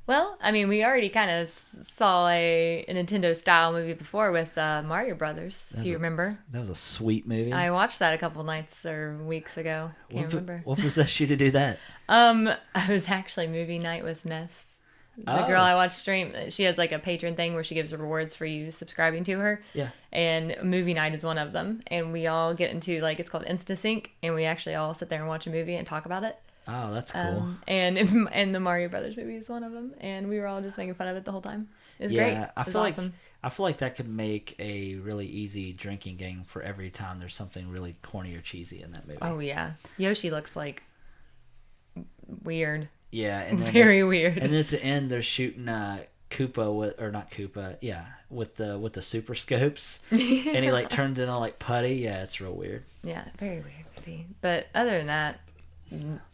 Well, I mean, we already kind of saw a Nintendo-style movie before with Mario Brothers, if you remember. That was a sweet movie. I watched that a couple nights or weeks ago. Can't remember. What possessed you to do that? I was actually movie night with Ness. The girl I watch stream, she has like a patron thing where she gives rewards for you subscribing to her. Yeah. And movie night is one of them. And we all get into, like, it's called InstaSync, and we actually all sit there and watch a movie and talk about it. Oh, that's cool. And the Mario Brothers movie is one of them, and we were all just making fun of it the whole time. It was great. I feel like that could make a really easy drinking game for every time there's something really corny or cheesy in that movie. Oh yeah, Yoshi looks like weird. Yeah, and then very weird. And then at the end, they're shooting Koopa with the super scopes, and he like turns into like putty. Yeah, it's real weird. Yeah, very weird. But other than that,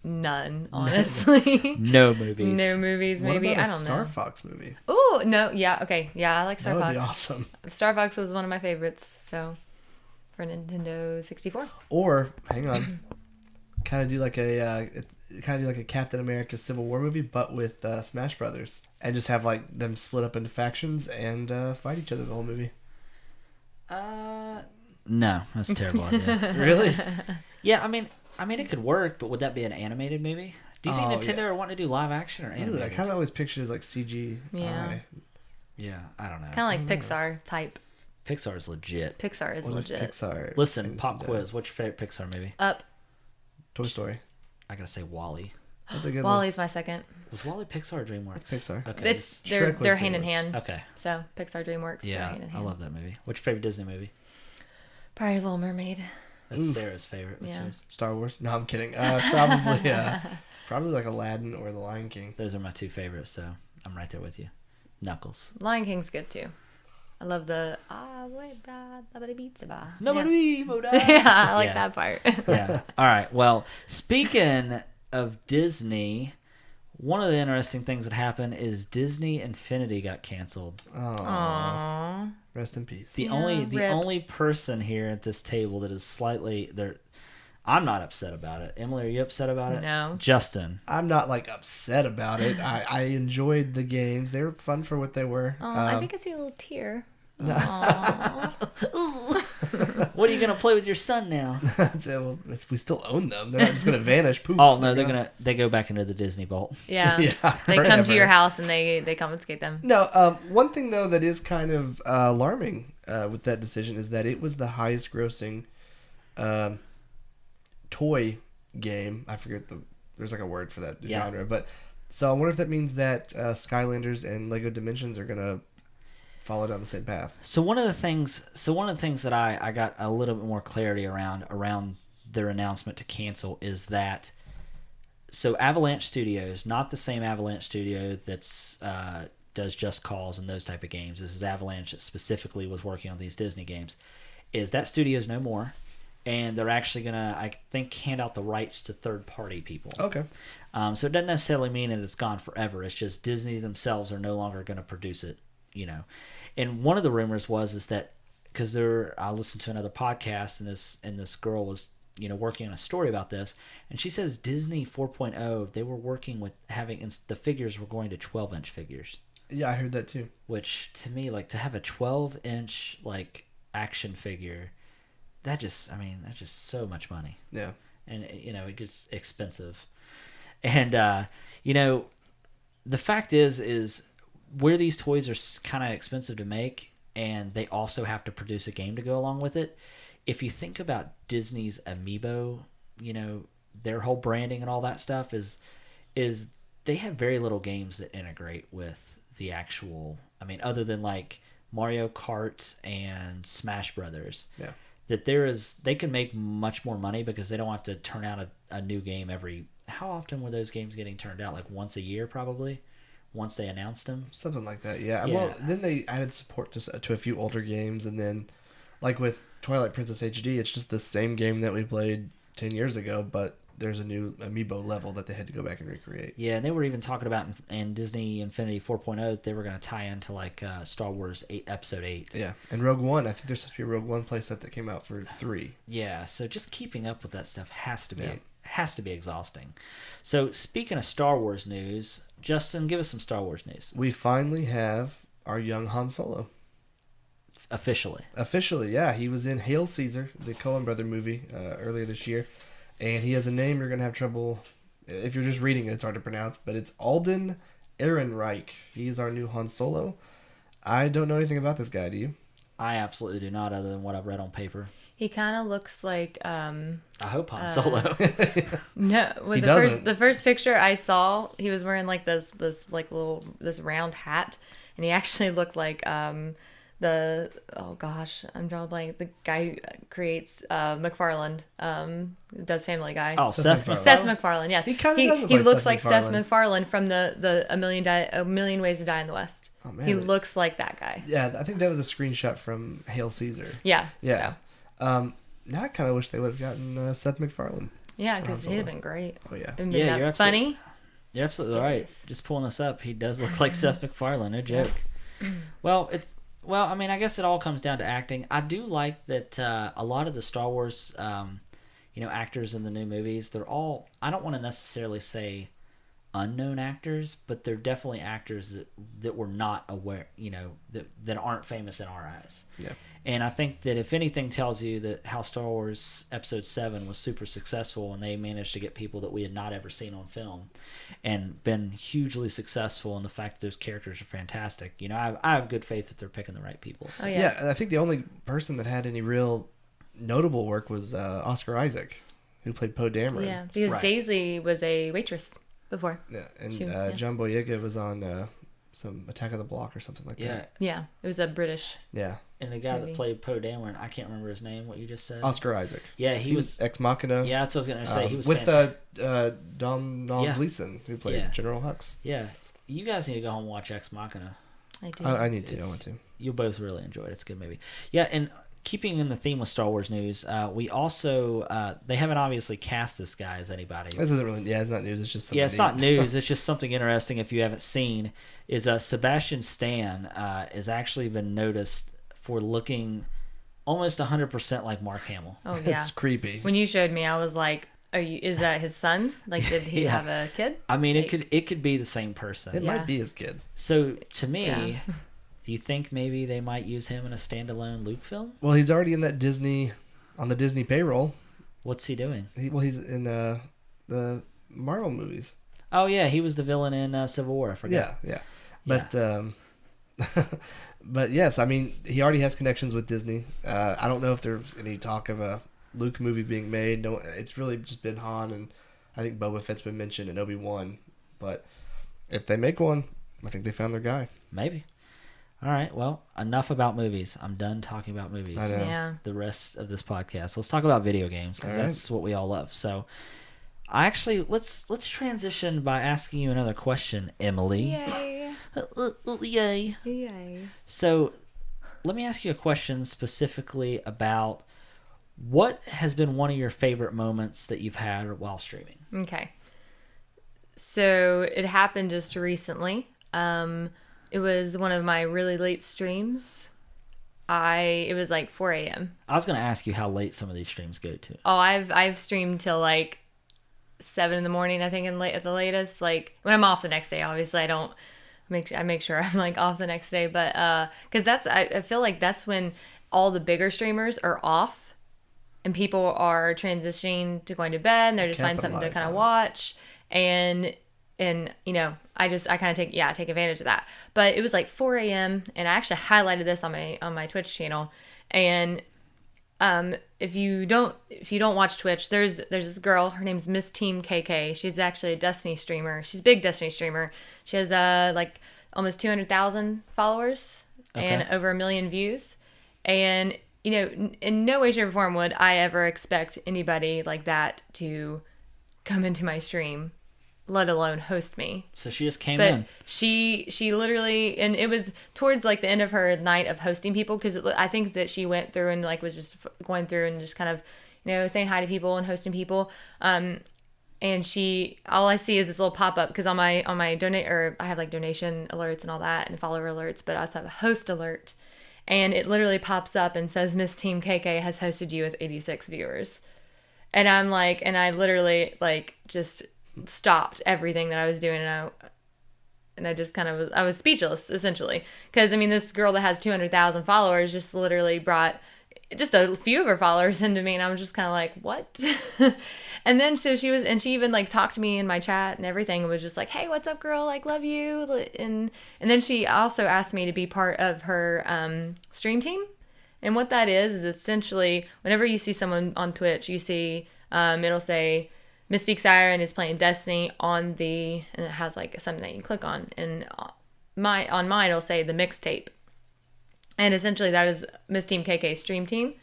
none, honestly. No movies. No movies, maybe. What about I don't know. Star Fox movie? Oh, no. Yeah, okay. Yeah, I like Star Fox. That would be awesome. Star Fox was one of my favorites, so for Nintendo 64. Or, hang on, kind of do like a Captain America Civil War movie, but with Smash Brothers, and just have like them split up into factions and fight each other the whole movie. No, that's a terrible idea. Really? Yeah, I mean, it could work, but would that be an animated movie? Do you think Nintendo are wanting to do live action or animated? I kind of always picture it as like CG. Yeah. Yeah, I don't know. Kind of like Pixar type. Pixar is legit. Pixar is legit. Pixar. Listen, pop quiz. What's your favorite Pixar movie? Up. Toy Story. I gotta say Wall-E. That's a good Wally's my second. Was Wally Pixar or DreamWorks? Pixar. Okay. It's Shrek was they're hand in DreamWorks. hand. Okay. So Pixar, DreamWorks. they're Yeah, hand in I hand. love that movie. What's your favorite Disney movie? Probably Little Mermaid. That's Oof. Sarah's favorite. What's Yeah. yours? Star Wars? No, I'm kidding. Probably like Aladdin or The Lion King. Those are my two favorites, so I'm right there with you. Knuckles. Lion King's good too. I love the nobody beats it. Nobody Yeah, I like Yeah. that part. Yeah. All right. Well, speaking of Disney, one of the interesting things that happened is Disney Infinity got canceled. Oh, Aww. rest in peace. The Yeah, only rip. person here at this table that is slightly there. I'm not upset about it. Emily, are you upset about it? No. Justin. I'm not like upset about it. I enjoyed the games. They were fun for what they were. Oh, I think I see a little tear. No. Aw. What are you gonna play with your son now? Well, we still own them. They're not just gonna vanish. Poof. Oh no, gone. they go back into the Disney vault. Yeah. Yeah, They come forever. to your house and they confiscate them. No, one thing though that is kind of alarming with that decision is that it was the highest grossing toy game. I forget there's like a word for that Yeah. genre, but so I wonder if that means that Skylanders and Lego Dimensions are gonna follow down the same path. So one of the things that I got a little bit more clarity around their announcement to cancel is that so Avalanche Studios, not the same Avalanche Studio that's does Just Cause and those type of games. This is Avalanche that specifically was working on these Disney games. Is that studio's no more, and they're actually gonna, I think, hand out the rights to third party people. Okay. So it doesn't necessarily mean that it's gone forever. It's just Disney themselves are no longer going to produce it, And one of the rumors is that because I listened to another podcast and this girl was working on a story about this, and she says Disney 4.0 they were working with having the figures were going to 12-inch figures, Yeah, I heard that too. which to me like to have a 12-inch like action figure, that's just so much money. Yeah. And it gets expensive. And the fact is where these toys are kind of expensive to make, and they also have to produce a game to go along with it. If you think about Disney's Amiibo, their whole branding and all that stuff is they have very little games that integrate with the actual. I mean, other than like Mario Kart and Smash Brothers. Yeah. That they can make much more money because they don't have to turn out a new game every. How often were those games getting turned out? Like once a year, probably. Once they announced them. Something like that. Yeah. Yeah. Well, then they added support to a few older games, and then, like with Twilight Princess HD, it's just the same game that we played 10 years ago, but there's a new Amiibo level that they had to go back and recreate. Yeah, and they were even talking about in Disney Infinity 4.0 they were going to tie into like Star Wars 8 Episode 8. Yeah, and Rogue One. I think there's supposed to be a Rogue One playset that came out for 3. Yeah, so just keeping up with that stuff has to be Yeah. exhausting. So speaking of Star Wars news, Justin, give us some Star Wars news. We finally have our young Han Solo. Officially. Officially, yeah. He was in Hail Caesar, the Coen Brother movie, earlier this year. And he has a name you're going to have trouble... If you're just reading it, it's hard to pronounce. But it's Alden Ehrenreich. He's our new Han Solo. I don't know anything about this guy, do you? I absolutely do not, other than what I've read on paper. He kind of looks like I hope Han Solo. no. He With doesn't. the first picture I saw, he was wearing like this round hat, and he actually looked like I'm drawing a blank. The guy who creates McFarlane, does Family Guy. Oh, Seth Seth Seth MacFarlane. MacFarlane, yes. He kinda does look he like looks Seth like Seth MacFarlane. MacFarlane from the A Million Ways to Die in the West. Oh, man. He looks like that guy. Yeah, I think that was a screenshot from Hail Caesar. Yeah. Yeah. So, Now I kind of wish they would have gotten Seth MacFarlane. yeah, because Han he'd have Solo. been great. Oh, yeah. And Yeah, been you're that funny. You're absolutely right. Serious. Just pulling this up, he does look like Seth MacFarlane. No joke. Well, I mean, I guess it all comes down to acting. I do like that a lot of the Star Wars, actors in the new movies. They're all. I don't want to necessarily say unknown actors, but they're definitely actors that were not aware. That aren't famous in our eyes. Yeah. And I think that if anything tells you that how Star Wars Episode 7 was super successful and they managed to get people that we had not ever seen on film and been hugely successful in the fact that those characters are fantastic, I have good faith that they're picking the right people. Oh, Yeah. yeah. and I think the only person that had any real notable work was Oscar Isaac, who played Poe Dameron. Yeah, because Right. Daisy was a waitress. before. Yeah, and She- yeah. John Boyega was on some Attack of the Block or something like Yeah. that. Yeah, it was a British. Yeah, And the guy Maybe. that played Poe Dameron, I can't remember his name. What you just said? Oscar Isaac. Yeah, he was. Ex Machina. Yeah, that's what I was gonna say. He was with fantastic. Domhnall Yeah. Gleeson, who played Yeah. General Hux. Yeah, you guys need to go home and watch Ex Machina. I do. I need to. I It's- want to. You'll both really enjoy it. It's a good movie. Yeah, and keeping in the theme with Star Wars news, we also they haven't obviously cast this guy as anybody. This isn't really. Yeah, it's not news. It's just. Yeah, it's something not neat. news. It's just something interesting if you haven't seen. Is Sebastian Stan has actually been noticed for looking almost 100% like Mark Hamill. Oh yeah. It's creepy. When you showed me, I was like, is that his son? Like, did he Yeah. have a kid? I mean, Like- it could be the same person. It Yeah. might be his kid. So to me, Yeah. do you think maybe they might use him in a standalone Luke film? Well, he's already in that Disney, on the Disney payroll. What's he doing? He's in the Marvel movies. Oh yeah, he was the villain in Civil War. I forgot. Yeah. But but yes, I mean he already has connections with Disney. I don't know if there's any talk of a Luke movie being made. No, it's really just been Han, and I think Boba Fett's been mentioned, and Obi-Wan. But if they make one, I think they found their guy. Maybe. All right. Well, enough about movies. I'm done talking about movies. I know. Yeah. The rest of this podcast. Let's talk about video games because All right. that's what we all love. So, I actually let's transition by asking you another question, Emily. Yay. Yay. Yay. So, let me ask you a question specifically about what has been one of your favorite moments that you've had while streaming. Okay. So it happened just recently. It was one of my really late streams. It was like 4 a.m. I was going to ask you how late some of these streams go to. Oh, I've streamed till like 7 in the morning, I think, at the latest. Like when I'm off the next day, obviously I make sure I'm like off the next day, but because I feel like that's when all the bigger streamers are off, and people are transitioning to going to bed, and they're just finding something to Capitalize kind of on it. watch, and you know I kind of take advantage of that. But it was like 4 a.m. and I actually highlighted this on my Twitch channel, and if you don't watch Twitch, there's this girl. Her name's Miss Team KK. She's actually a Destiny streamer. She's a big Destiny streamer. She has like almost 200,000 followers and Okay. over 1 million views. And you know, in no way, shape, or form would I ever expect anybody like that to come into my stream, let alone host me. So she just came But in. she literally, and it was towards like the end of her night of hosting people, because I think that she went through and like was just going through and just kind of, you know, saying hi to people and hosting people. And all I see is this little pop up, because on my donate, or I have like donation alerts and all that and follower alerts, but I also have a host alert, and it literally pops up and says Miss Team KK has hosted you with 86 viewers. And I'm like, and I literally like just stopped everything that I was doing, and I just kind of I was speechless essentially, because I mean this girl that has 200,000 followers just literally brought just a few of her followers into me, and I was just kind of like, what? And then so she even like talked to me in my chat and everything, and was just like, hey, what's up, girl, like love you, and then she also asked me to be part of her stream team. And what that is essentially, whenever you see someone on Twitch, you see it'll say Mystique Siren is playing Destiny and it has like something that you can click on, and on mine it'll say the mixtape, and essentially that is Miss Team KK's stream team,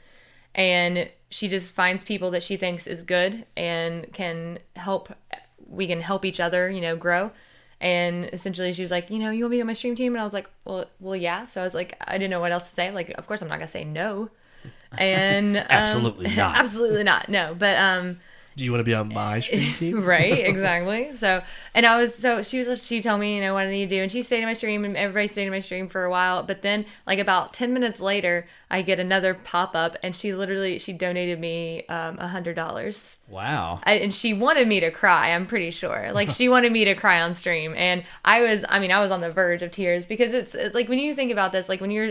and she just finds people that she thinks is good and we can help each other, you know, grow. And essentially she was like, you know, you want to be on my stream team? And I was like, well, yeah. So I was like, I didn't know what else to say. Like, of course I'm not gonna say no. And Absolutely not. absolutely not. No, but Do you want to be on my stream team? right, exactly. So, and she told me, you know, what I need to do, and she stayed in my stream, and everybody stayed in my stream for a while. But then, like about 10 minutes later, I get another pop up, and she donated me $100. Wow. And she wanted me to cry. I'm pretty sure, like she wanted me to cry on stream, and I was on the verge of tears, because it's like when you think about this, like when you're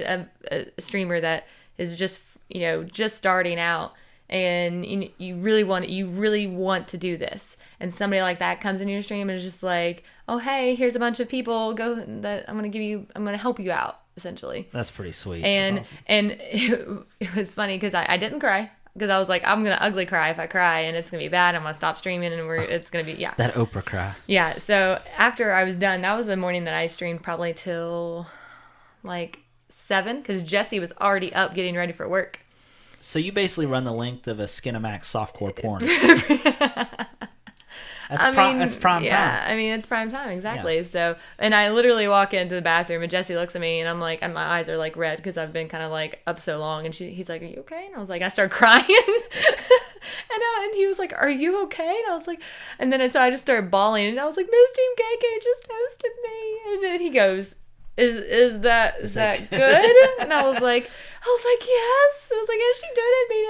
a streamer that is just, you know, just starting out, and you really want to do this, and somebody like that comes into your stream and is just like, oh hey, here's a bunch of people, go, that I'm gonna help you out, essentially. That's pretty sweet. And awesome. and it was funny because I didn't cry. because I was like, I'm gonna ugly cry if I cry, and it's gonna be bad. I'm gonna stop streaming, and it's gonna be That Oprah cry. Yeah. So after I was done, that was the morning that I streamed probably till like 7, because Jesse was already up getting ready for work. So you basically run the length of a Skinamax softcore porn. That's prime time. Yeah, I mean, it's prime time, exactly. Yeah. So, and I literally walk into the bathroom, and Jesse looks at me, and I'm like, and my eyes are like red because I've been kind of like up so long, and he's like, "Are you okay?" And I was like, I start crying, and he was like, "Are you okay?" And I was like, and then so I just started bawling, and I was like, "Miss Team KK just hosted me," and then he goes, "Is that good?" And I was like, "Yes." I was like, "And she donated me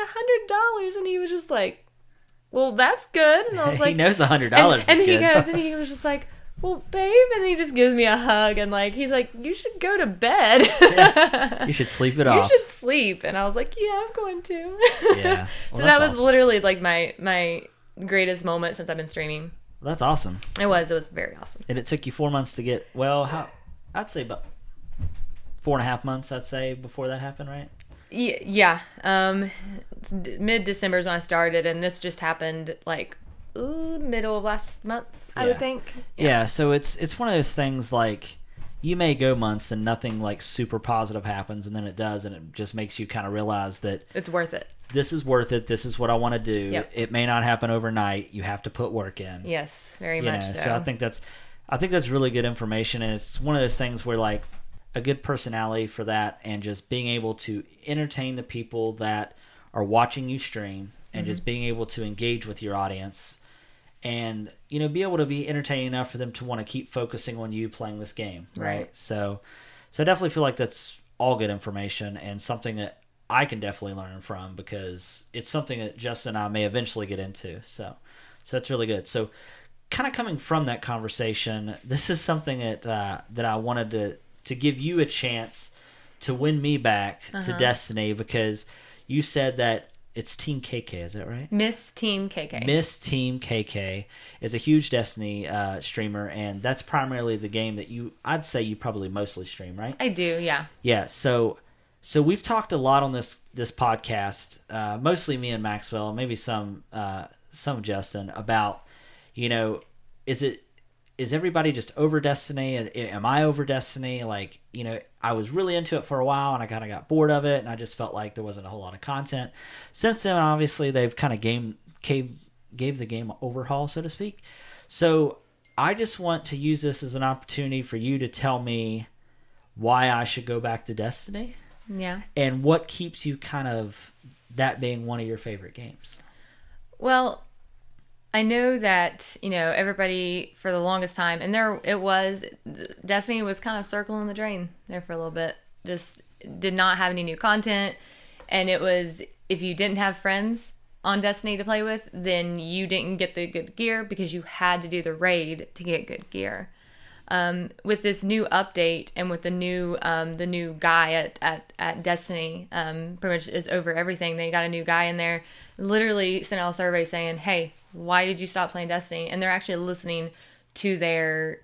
$100," and he was just like, "Well, that's good." And I was like, he knows $100 is and he good. goes, and he was just like, "Well, babe," and he just gives me a hug, and like he's like, "You should go to bed. Yeah. You should sleep it off. You should sleep." And I was like, "Yeah, I'm going to." Yeah. Well, so that was awesome. Literally like my greatest moment since I've been streaming. Well, that's awesome. It was very awesome. And it took you 4 months to get I'd say about 4.5 months. I'd say before that happened, right? Yeah. Mid-December is when I started, and this just happened like middle of last month, I would think. Yeah. So it's one of those things like you may go months and nothing like super positive happens, and then it does, and it just makes you kind of realize that it's worth it. This is worth it. This is what I want to do. Yep. It may not happen overnight. You have to put work in. Yes, very much so. So I think that's really good information, and it's one of those things where like a good personality for that, and just being able to entertain the people that are watching you stream, and just being able to engage with your audience, and be able to be entertaining enough for them to want to keep focusing on you playing this game, right? So I definitely feel like that's all good information, and something that I can definitely learn from, because it's something that Justin and I may eventually get into. So that's really good. So kind of coming from that conversation, this is something that I wanted to give you a chance to win me back to Destiny, because you said that it's Team KK, is that right? Miss Team KK. Miss Team KK is a huge Destiny streamer, and that's primarily the game that I'd say you probably mostly stream, right? I do, yeah. Yeah, so we've talked a lot on this podcast, mostly me and Maxwell, maybe some Justin, about, is everybody just over Destiny? Am I over Destiny? Like, I was really into it for a while, and I kind of got bored of it, and I just felt like there wasn't a whole lot of content. Since then, obviously, they've kind of gave the game an overhaul, so to speak. So I just want to use this as an opportunity for you to tell me why I should go back to Destiny. Yeah. And what keeps you kind of that being one of your favorite games? Well, I know that, everybody for the longest time, and Destiny was kind of circling the drain there for a little bit. Just did not have any new content. And it was, if you didn't have friends on Destiny to play with, then you didn't get the good gear, because you had to do the raid to get good gear. With this new update, and with the new guy at Destiny, pretty much is over everything. They got a new guy in there, literally sent out a survey saying, "Hey, why did you stop playing Destiny?" And they're actually listening to their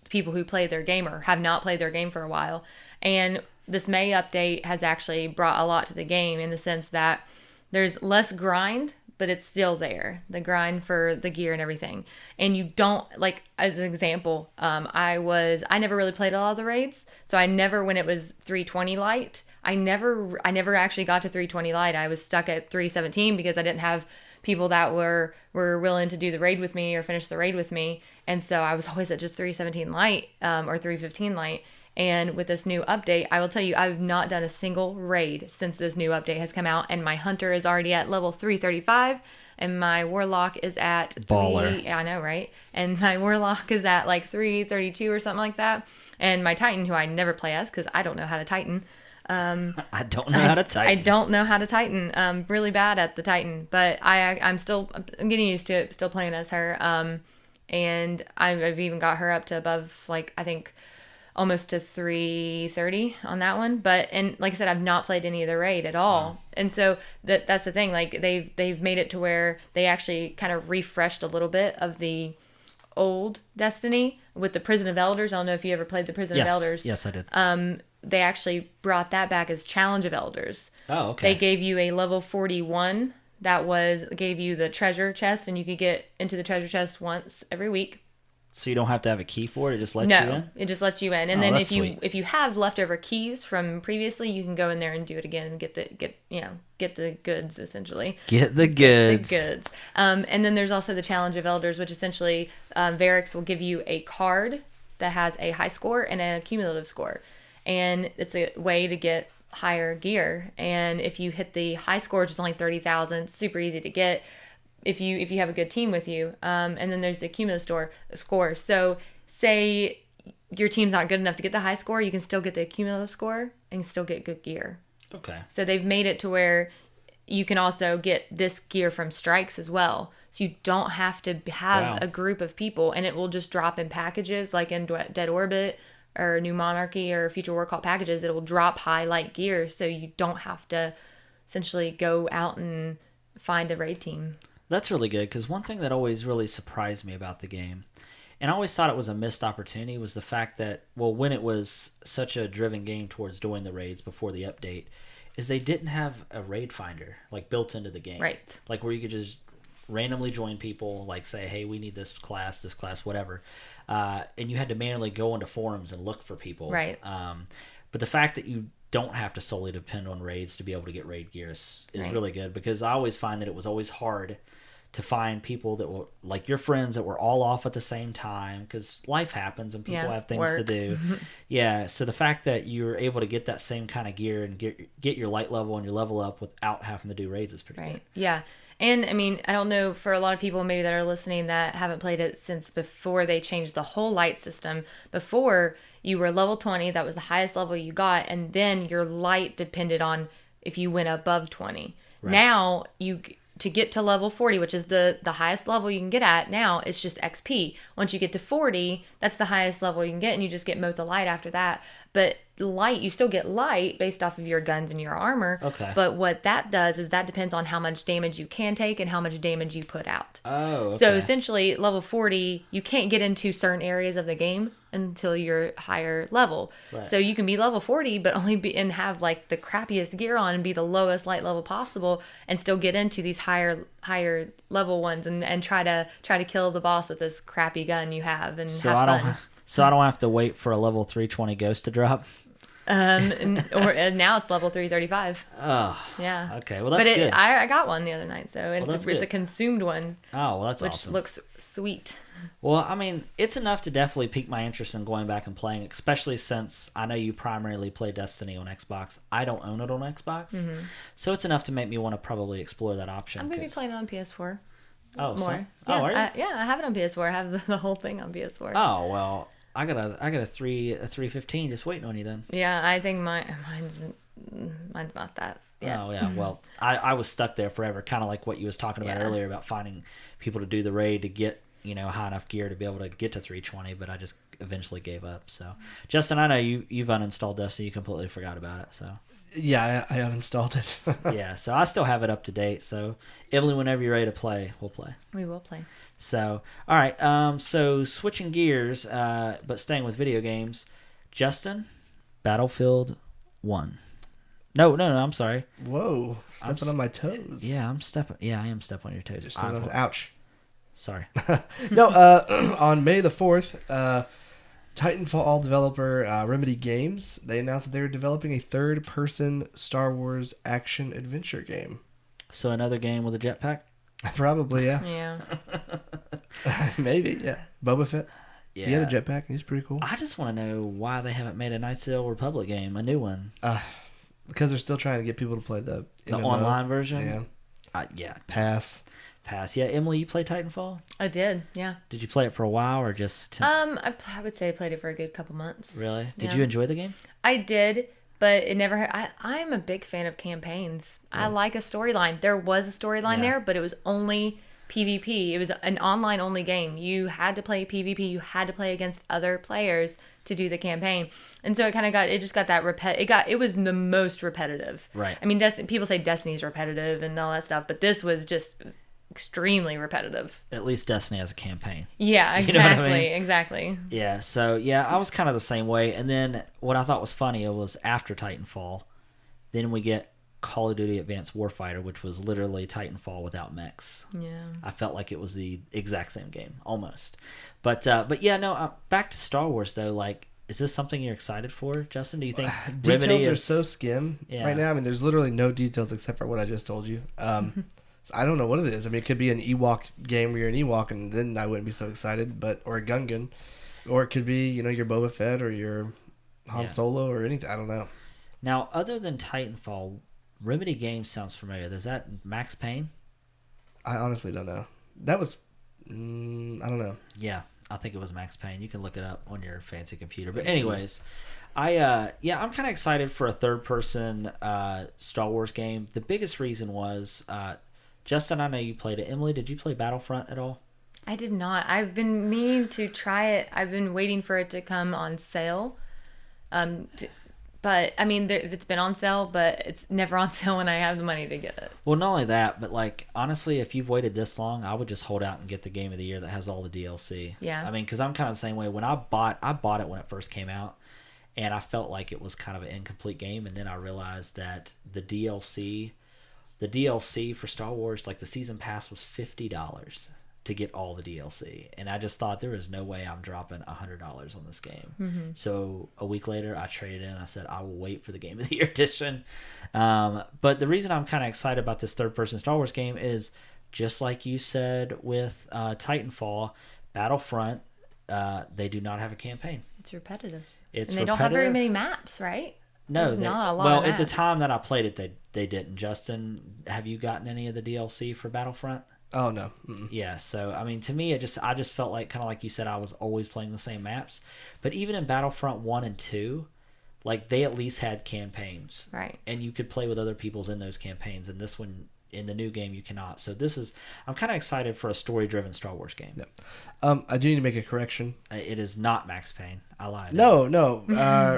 people who play their game or have not played their game for a while. And this May update has actually brought a lot to the game, in the sense that there's less grind, but it's still there, the grind for the gear and everything. And you don't, like, as an example, I never really played a lot of the raids, so I never, when it was 320 light, I never actually got to 320 light. I was stuck at 317 because I didn't have people that were willing to do the raid with me or finish the raid with me, and so I was always at just 317 light or 315 light. And with this new update, I will tell you, I've not done a single raid since this new update has come out, and my hunter is already at level 335, and my warlock is at Baller. I know, right? And my warlock is at like 332 or something like that. And my titan, who I never play as because I don't know how to titan. I don't know how to titan. I don't know how to titan. I'm really bad at the titan, but I'm getting used to it. Still playing as her. And I've even got her up to above, like, I think almost to 330 on that one. But, and like I said, I've not played any of the raid at all. Wow. And so that's the thing. Like, they've made it to where they actually kind of refreshed a little bit of the old Destiny with the Prison of Elders. I don't know if you ever played the Prison of Elders. Yes, I did. they actually brought that back as Challenge of Elders. Oh, okay. They gave you a level 41 that gave you the treasure chest, and you could get into the treasure chest once every week. So you don't have to have a key for it. It just lets you in. It just lets you in. And Oh, then that's if you have leftover keys from previously, you can go in there and do it again and get the goods essentially. Get the goods. The goods. And then there's also the Challenge of Elders, which essentially Varix will give you a card that has a high score and a cumulative score, and it's a way to get higher gear. And if you hit the high score, which is only 30,000, super easy to get. If you have a good team with you, and then there's the cumulative score. So say your team's not good enough to get the high score, you can still get the cumulative score and still get good gear. Okay. So they've made it to where you can also get this gear from strikes as well. So you don't have to have a group of people, and it will just drop in packages like in Dead Orbit or New Monarchy or Future War Call packages. It will drop highlight gear, so you don't have to essentially go out and find a raid team. That's really good, because one thing that always really surprised me about the game, and I always thought it was a missed opportunity, was the fact that, well, when it was such a driven game towards doing the raids before the update, is they didn't have a raid finder like built into the game. Right. Like where you could just randomly join people, like say, hey, we need this class, whatever. And you had to manually go into forums and look for people. Right. But the fact that you don't have to solely depend on raids to be able to get raid gear is Right. really good, because I always find that it was always hard to find people that were like your friends that were all off at the same time, because life happens and people have things to work. do. Yeah, so the fact that you're able to get that same kind of gear and get your light level and your level up without having to do raids is pretty Right. good. Yeah. And I mean, I don't know, for a lot of people maybe that are listening that haven't played it since before they changed the whole light system. Before, you were level 20, that was the highest level you got, and then your light depended on if you went above 20. Right. Now, to get to level 40, which is the highest level you can get at now, it's just XP. Once you get to 40, that's the highest level you can get, and you just get motes of light after that. But light, you still get light based off of your guns and your armor. Okay. But what that does is that depends on how much damage you can take and how much damage you put out. Oh, okay. So essentially, level 40, you can't get into certain areas of the game until you're higher level. Right. So you can be level 40, but only be and have like the crappiest gear on and be the lowest light level possible, and still get into these higher level ones and try to kill the boss with this crappy gun you have and So have I fun. don't have to wait for a level 320 ghost to drop. And now it's level 335. Oh, Yeah. okay. Well, that's good. I got one the other night, so it's that's it's a good. consumed one, Oh, well, that's which awesome. looks sweet. Well, I mean, it's enough to definitely pique my interest in going back and playing, especially since I know you primarily play Destiny on Xbox. I don't own it on Xbox. So it's enough to make me want to probably explore that option. I'm gonna be 'cause- playing it on PS4 Oh, more. so- Yeah, are you? I have it on PS4. I have the whole thing on PS4. Oh, well, I got a 315 just waiting on you then. Yeah, I think mine's not that. Yeah. Oh, yeah. Well, I was stuck there forever, kind of like what you was talking about Yeah. earlier about finding people to do the raid to get, high enough gear to be able to get to 320, but I just eventually gave up. So, Justin, I know you've uninstalled Destiny. You completely forgot about it, so. Yeah, I uninstalled it. Yeah, so I still have it up to date. So, Emily, whenever you're ready to play, we'll play. We will play. So, all right. So switching gears, but staying with video games, Justin, Battlefield 1. No, I'm sorry. Whoa, stepping on my toes. Yeah, I am stepping on your toes. Just ouch. Sorry. No, on May the 4th, Titanfall developer Remedy Games, they announced that they were developing a third-person Star Wars action-adventure game. So another game with a jetpack? Probably, yeah. Yeah. Maybe, yeah. Boba Fett. Yeah. He had a jetpack, and he's pretty cool. I just want to know why they haven't made a Knights of the Old Republic game, a new one. Because they're still trying to get people to play the MMO. Online version? Yeah. Yeah. Pass. Yeah, Emily, you play Titanfall? I did. Yeah. Did you play it for a while or just... I would say I played it for a good couple months. Really? Did Yeah. you enjoy the game? I did, but it never. I'm a big fan of campaigns. I like a storyline. There was a storyline Yeah. there, but it was only PvP. It was an online only game. You had to play PvP. You had to play against other players to do the campaign, and so it just got that it was the most repetitive. Right. I mean, people say Destiny's repetitive and all that stuff, but this was just extremely repetitive. At least Destiny has a campaign. Yeah, You know what I exactly, mean? exactly. Yeah, so yeah, I was kind of the same way. And then what I thought was funny, it was after Titanfall, then we get Call of Duty Advanced Warfighter, which was literally Titanfall without mechs. Yeah. I felt like it was the exact same game, almost. But yeah, no. Back to Star Wars though. Like, is this something you're excited for, Justin? Do you think Details Remedy are is so skim Yeah. right now. I mean, there's literally no details except for what I just told you. So I don't know what it is. I mean, it could be an Ewok game where you're an Ewok, and then I wouldn't be so excited. Or a Gungan, or it could be your Boba Fett or your Han Yeah. Solo or anything. I don't know. now other than Titanfall? Remedy Games sounds familiar. Is that Max Payne? I honestly don't know. That was I don't know. Yeah, I think it was Max Payne. You can look it up on your fancy computer. But anyways, I'm kind of excited for a third-person Star Wars game. The biggest reason was, Justin, I know you played it. Emily, did you play Battlefront at all? I did not. I've been meaning to try it. I've been waiting for it to come on sale. But I mean, it's been on sale, but it's never on sale when I have the money to get it. Well, not only that, but like honestly, if you've waited this long, I would just hold out and get the game of the year that has all the DLC. Yeah. I mean, because I'm kind of the same way. When I bought it when it first came out, and I felt like it was kind of an incomplete game, and then I realized that the DLC for Star Wars, like the season pass, was $50 to get all the DLC, and I just thought there is no way I'm dropping $100 on this game. Mm-hmm. So a week later, I traded in. I said I will wait for the Game of the Year edition. But the reason I'm kind of excited about this third-person Star Wars game is just like you said with Titanfall, Battlefront. They do not have a campaign. It's repetitive. It's And they don't have very repetitive. many maps, right? No, There's not a lot well, of at the maps. time that I played it, they didn't. Justin, have you gotten any of the DLC for Battlefront? Oh no. Mm-mm. Yeah, so I mean, to me, I just felt like, kind of like you said, I was always playing the same maps. But even in Battlefront 1 and 2, like they at least had campaigns, Right. and you could play with other people's in those campaigns. And this one, in the new game, you cannot. So I'm kind of excited for a story-driven Star Wars game. Yep. I do need to make a correction. It is not Max Payne. I lied. No.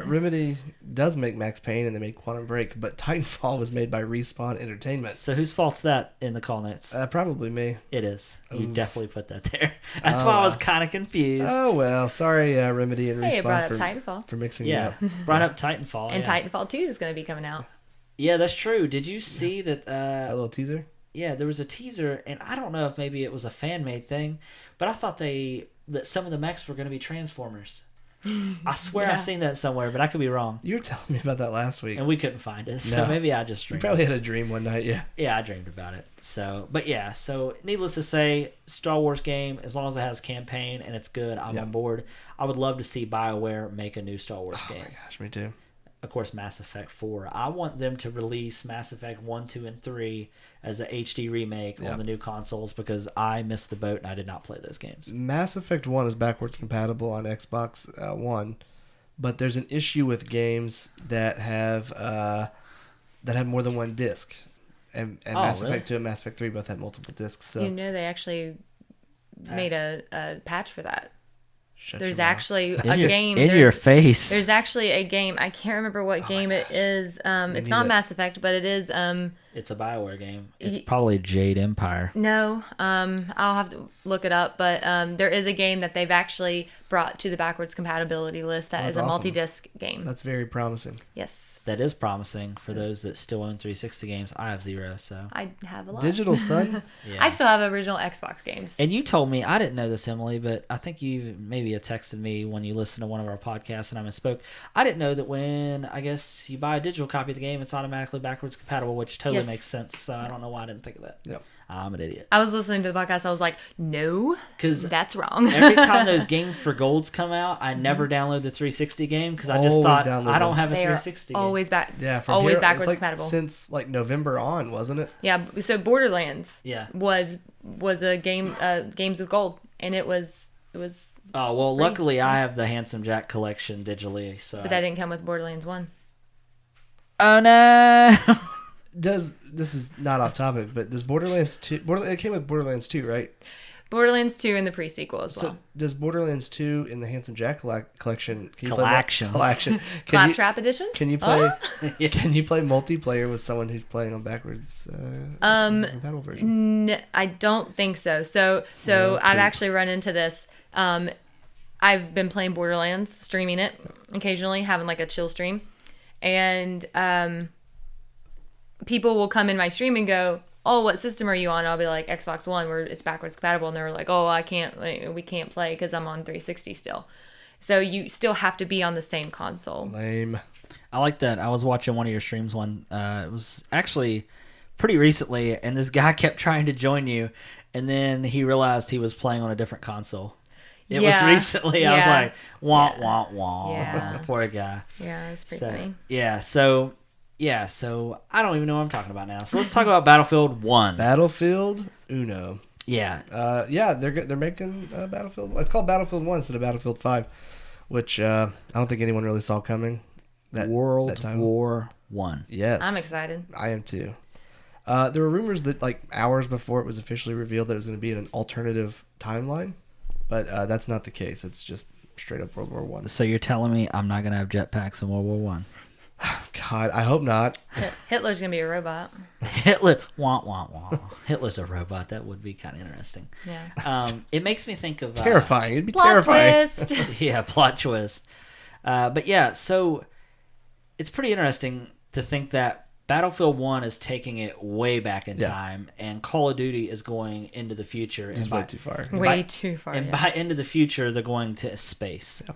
Remedy does make Max Payne, and they made Quantum Break, but Titanfall was made by Respawn Entertainment. So whose fault's that in the call notes? Probably me. It is. You Oof. definitely put that there. That's Oh, why I was wow. kind of confused. Oh well, sorry, Remedy and Hey, it brought Respawn up Titanfall. for mixing it Yeah, up. brought up Titanfall. And yeah. Titanfall 2 is going to be coming out. Yeah, that's true. Did you see that? A little teaser. Yeah, there was a teaser, and I don't know if maybe it was a fan made thing, but I thought that some of the mechs were going to be Transformers. I swear Yeah. I've seen that somewhere, but I could be wrong. You were telling me about that last week. And we couldn't find it, so No. maybe I just You dreamed. probably had a dream one night, yeah. Yeah, I dreamed about it. So, but yeah, so needless to say, Star Wars game, as long as it has campaign and it's good, I'm Yeah. on board. I would love to see BioWare make a new Star Wars Oh game. my gosh, me too. Of course, Mass Effect 4. I want them to release Mass Effect 1, 2, and 3 as a HD remake Yeah. on the new consoles because I missed the boat and I did not play those games. Mass Effect 1 is backwards compatible on Xbox One, but there's an issue with games that have more than one disc. And Oh, Mass really? Effect 2 and Mass Effect 3 both have multiple discs. So You know, they actually made a patch for that. shut There's your mouth. actually a game. In there- your face. There's actually a game. I can't remember what game it is. It's need not it. Mass Effect, but it is. It's a BioWare game. It's Y- probably Jade Empire. No. I'll have to look it up. But there is a game that they've actually brought to the backwards compatibility list that Oh, is that's a awesome. multi-disc game. That's very promising. Yes, That is promising for those that still own 360 games. I have 0, so. I have a lot. Digital Sun? Yeah. I still have original Xbox games. And you told me, I didn't know this, Emily, but I think you maybe had texted me when you listened to one of our podcasts and I misspoke. I didn't know that when, I guess, you buy a digital copy of the game, it's automatically backwards compatible, which totally Yes. makes sense. So I don't know why I didn't think of that. Yep. I'm an idiot. I was listening to the podcast. I was like, no, Because that's wrong. every time those games for golds come out, I never download the 360 game because I just Always thought, download I don't them. have a They are 360 game. always back. Yeah, from always here, backwards it's like compatible. since like November on, wasn't it? Yeah. So Borderlands Yeah. was a game, games with gold, and it was. Oh, well, Free. luckily I have the Handsome Jack collection digitally. So But that didn't come with Borderlands 1. Oh, no. This is not off topic, but does Borderlands 2 it came with Borderlands 2, right? Borderlands 2 and the pre-sequel as well. So does Borderlands 2 in the Handsome Jack collection? Can you Collection. Play collection. Claptrap edition? Can you play? Can you play multiplayer with someone who's playing on backwards? Battle version. I don't think so. So No, I've poop. actually run into this. I've been playing Borderlands, streaming it occasionally, having like a chill stream, and people will come in my stream and go, "Oh, what system are you on?" I'll be like, "Xbox One, where it's backwards compatible," and they're like, "Oh, I can't, we can't play because I'm on 360 still." So you still have to be on the same console. Lame. I like that. I was watching one of your streams it was actually pretty recently, and this guy kept trying to join you, and then he realized he was playing on a different console. It was recently. I was Yeah. like, wah, Yeah. wah, wah. Yeah. Poor guy. Yeah, it's pretty So, funny. so I don't even know what I'm talking about now. So let's talk about Battlefield 1. Battlefield Uno. Yeah. Yeah, they're making Battlefield. It's called Battlefield 1 instead of Battlefield 5, which I don't think anyone really saw coming. World that title. War 1. Yes, I'm excited. I am too. There were rumors that like hours before it was officially revealed that it was going to be in an alternative timeline, but that's not the case. It's just straight up World War One. So you're telling me I'm not going to have jetpacks in World War 1? God, I hope not. Hitler's gonna be a robot. Hitler, wah, wah, wah. Hitler's a robot. That would be kind of interesting. Yeah. It makes me think of... Terrifying. It'd be Plot terrifying. twist. Yeah, plot twist. But yeah, so it's pretty interesting to think that Battlefield 1 is taking it way back in time, and Call of Duty is going into the future. Just and way by, too far. Way too far. and Yeah. by into the future, they're going to space. Yeah.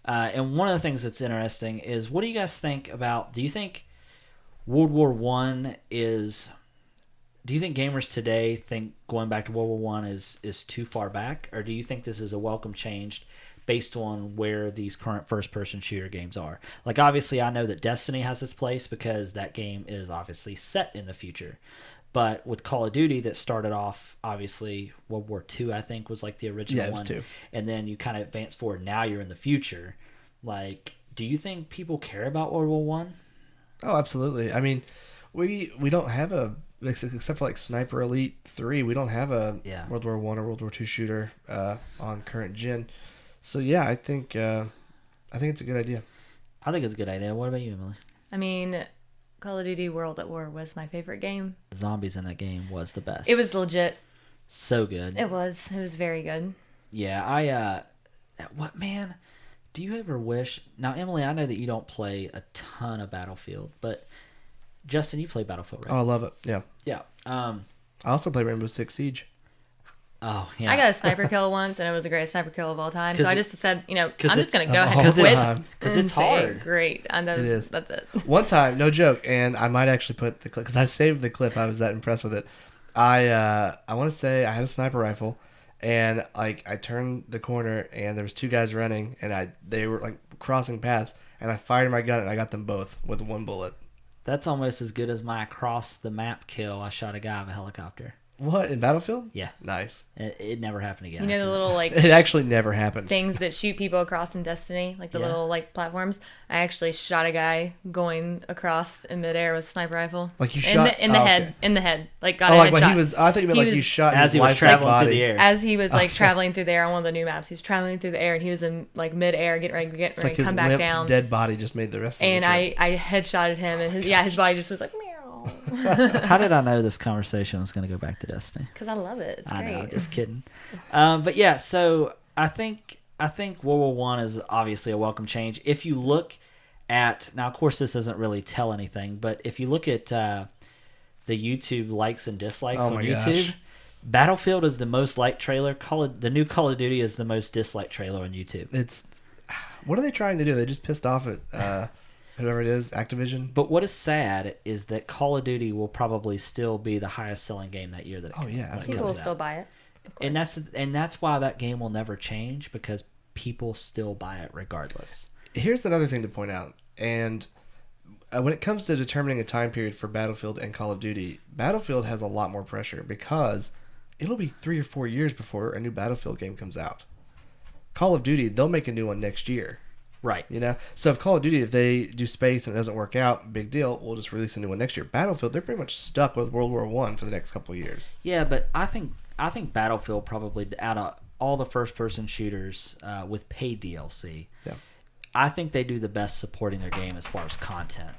And one of the things that's interesting is, what do you guys think about? Do you think World War One is? Do you think gamers today think going back to World War One is too far back, or do you think this is a welcome change based on where these current first-person shooter games are? Like, obviously, I know that Destiny has its place because that game is obviously set in the future. But with Call of Duty, that started off, obviously, World War II, I think, was like the original Yeah, it was one. two. And then you kind of advance forward. Now you're in the future. Like, do you think people care about World War One? Oh, absolutely. I mean, we don't have except for like Sniper Elite 3, we don't have a Yeah. World War One or World War II shooter on current gen. So yeah, I think it's a good idea. I think it's a good idea. What about you, Emily? I mean, Call of Duty World at War was my favorite game. The zombies in that game was the best. It was legit. so good. It was. It was very good. Yeah, what, man? Do you ever wish... Now, Emily, I know that you don't play a ton of Battlefield, but Justin, you play Battlefield, Oh, I right? love it. Yeah. Yeah. I also play Rainbow Six Siege. Oh, yeah. I got a sniper kill once, and it was the greatest sniper kill of all time. So 'Cause I it- just said, I'm 'cause just going to it's- go ahead Because and it's quit. hard. Because and it's say, hard. Great. And It is. that's it. One time, no joke, and I might actually put the clip because I saved the clip. I was that impressed with it. I want to say I had a sniper rifle, and like I turned the corner and there was two guys running, and they were like crossing paths, and I fired my gun and I got them both with one bullet. That's almost as good as my across the map kill. I shot a guy with a helicopter. What, in Battlefield? Yeah. Nice. It never happened again. You know the after little like It actually never happened. things that shoot people across in Destiny, like the Yeah. little like platforms. I actually shot a guy going across in midair with a sniper rifle. Like you in shot the oh, head, okay. in the head, like got Oh, a like headshot. when he was. I thought you meant He like you was- shot as his he was lifeless traveling body. through the air. As he was like Okay. traveling through the air on one of the new maps, he was traveling through the air and he was in like midair, getting ready It's to like his come back limp, down. dead body just made the rest of And the trip. I headshotted him, and his body just was like meow. How did I know this conversation was going to go back to Destiny? Because I love it. It's I great. know, just kidding. But yeah, so I think World War One is obviously a welcome change. If you look at now, of course, this doesn't really tell anything, but if you look at the YouTube likes and dislikes Oh on my YouTube, gosh. Battlefield is the most liked trailer. The new Call of Duty is the most disliked trailer on YouTube. It's what are they trying to do? They just pissed off at whoever it is, Activision. But what is sad is that Call of Duty will probably still be the highest selling game that year. Oh, yeah, when it People will comes still out. buy it. Of course. And that's why that game will never change, because people still buy it regardless. Here's another thing to point out, and when it comes to determining a time period for Battlefield and Call of Duty, Battlefield has a lot more pressure because it'll be 3 or 4 years before a new Battlefield game comes out. Call of Duty, they'll make a new one next year. Right. You know, so if Call of Duty, if they do space and it doesn't work out, big deal. We'll just release a new one next year. Battlefield, they're pretty much stuck with World War One for the next couple of years. Yeah, but I think I think Battlefield probably out of all the first-person shooters with paid DLC, Yeah. I think they do the best supporting their game as far as content.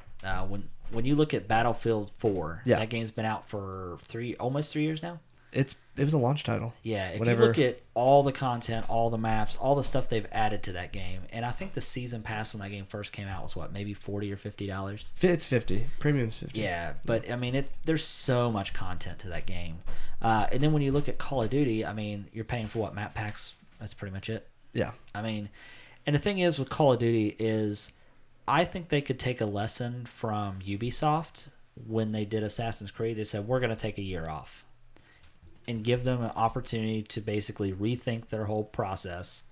When you look at Battlefield 4, Yeah. that game's been out for almost 3 years now. It was a launch title. Yeah, if Whenever- you look at all the content, all the maps, all the stuff they've added to that game, and I think the season pass when that game first came out was what, maybe $40 or $50? It's 50. Premium's 50. Yeah, but I mean, there's so much content to that game. And then when you look at Call of Duty, I mean, you're paying for what, map packs? That's pretty much it. Yeah. I mean, and the thing is with Call of Duty is I think they could take a lesson from Ubisoft when they did Assassin's Creed. They said, we're going to take a year off and give them an opportunity to basically rethink their whole process.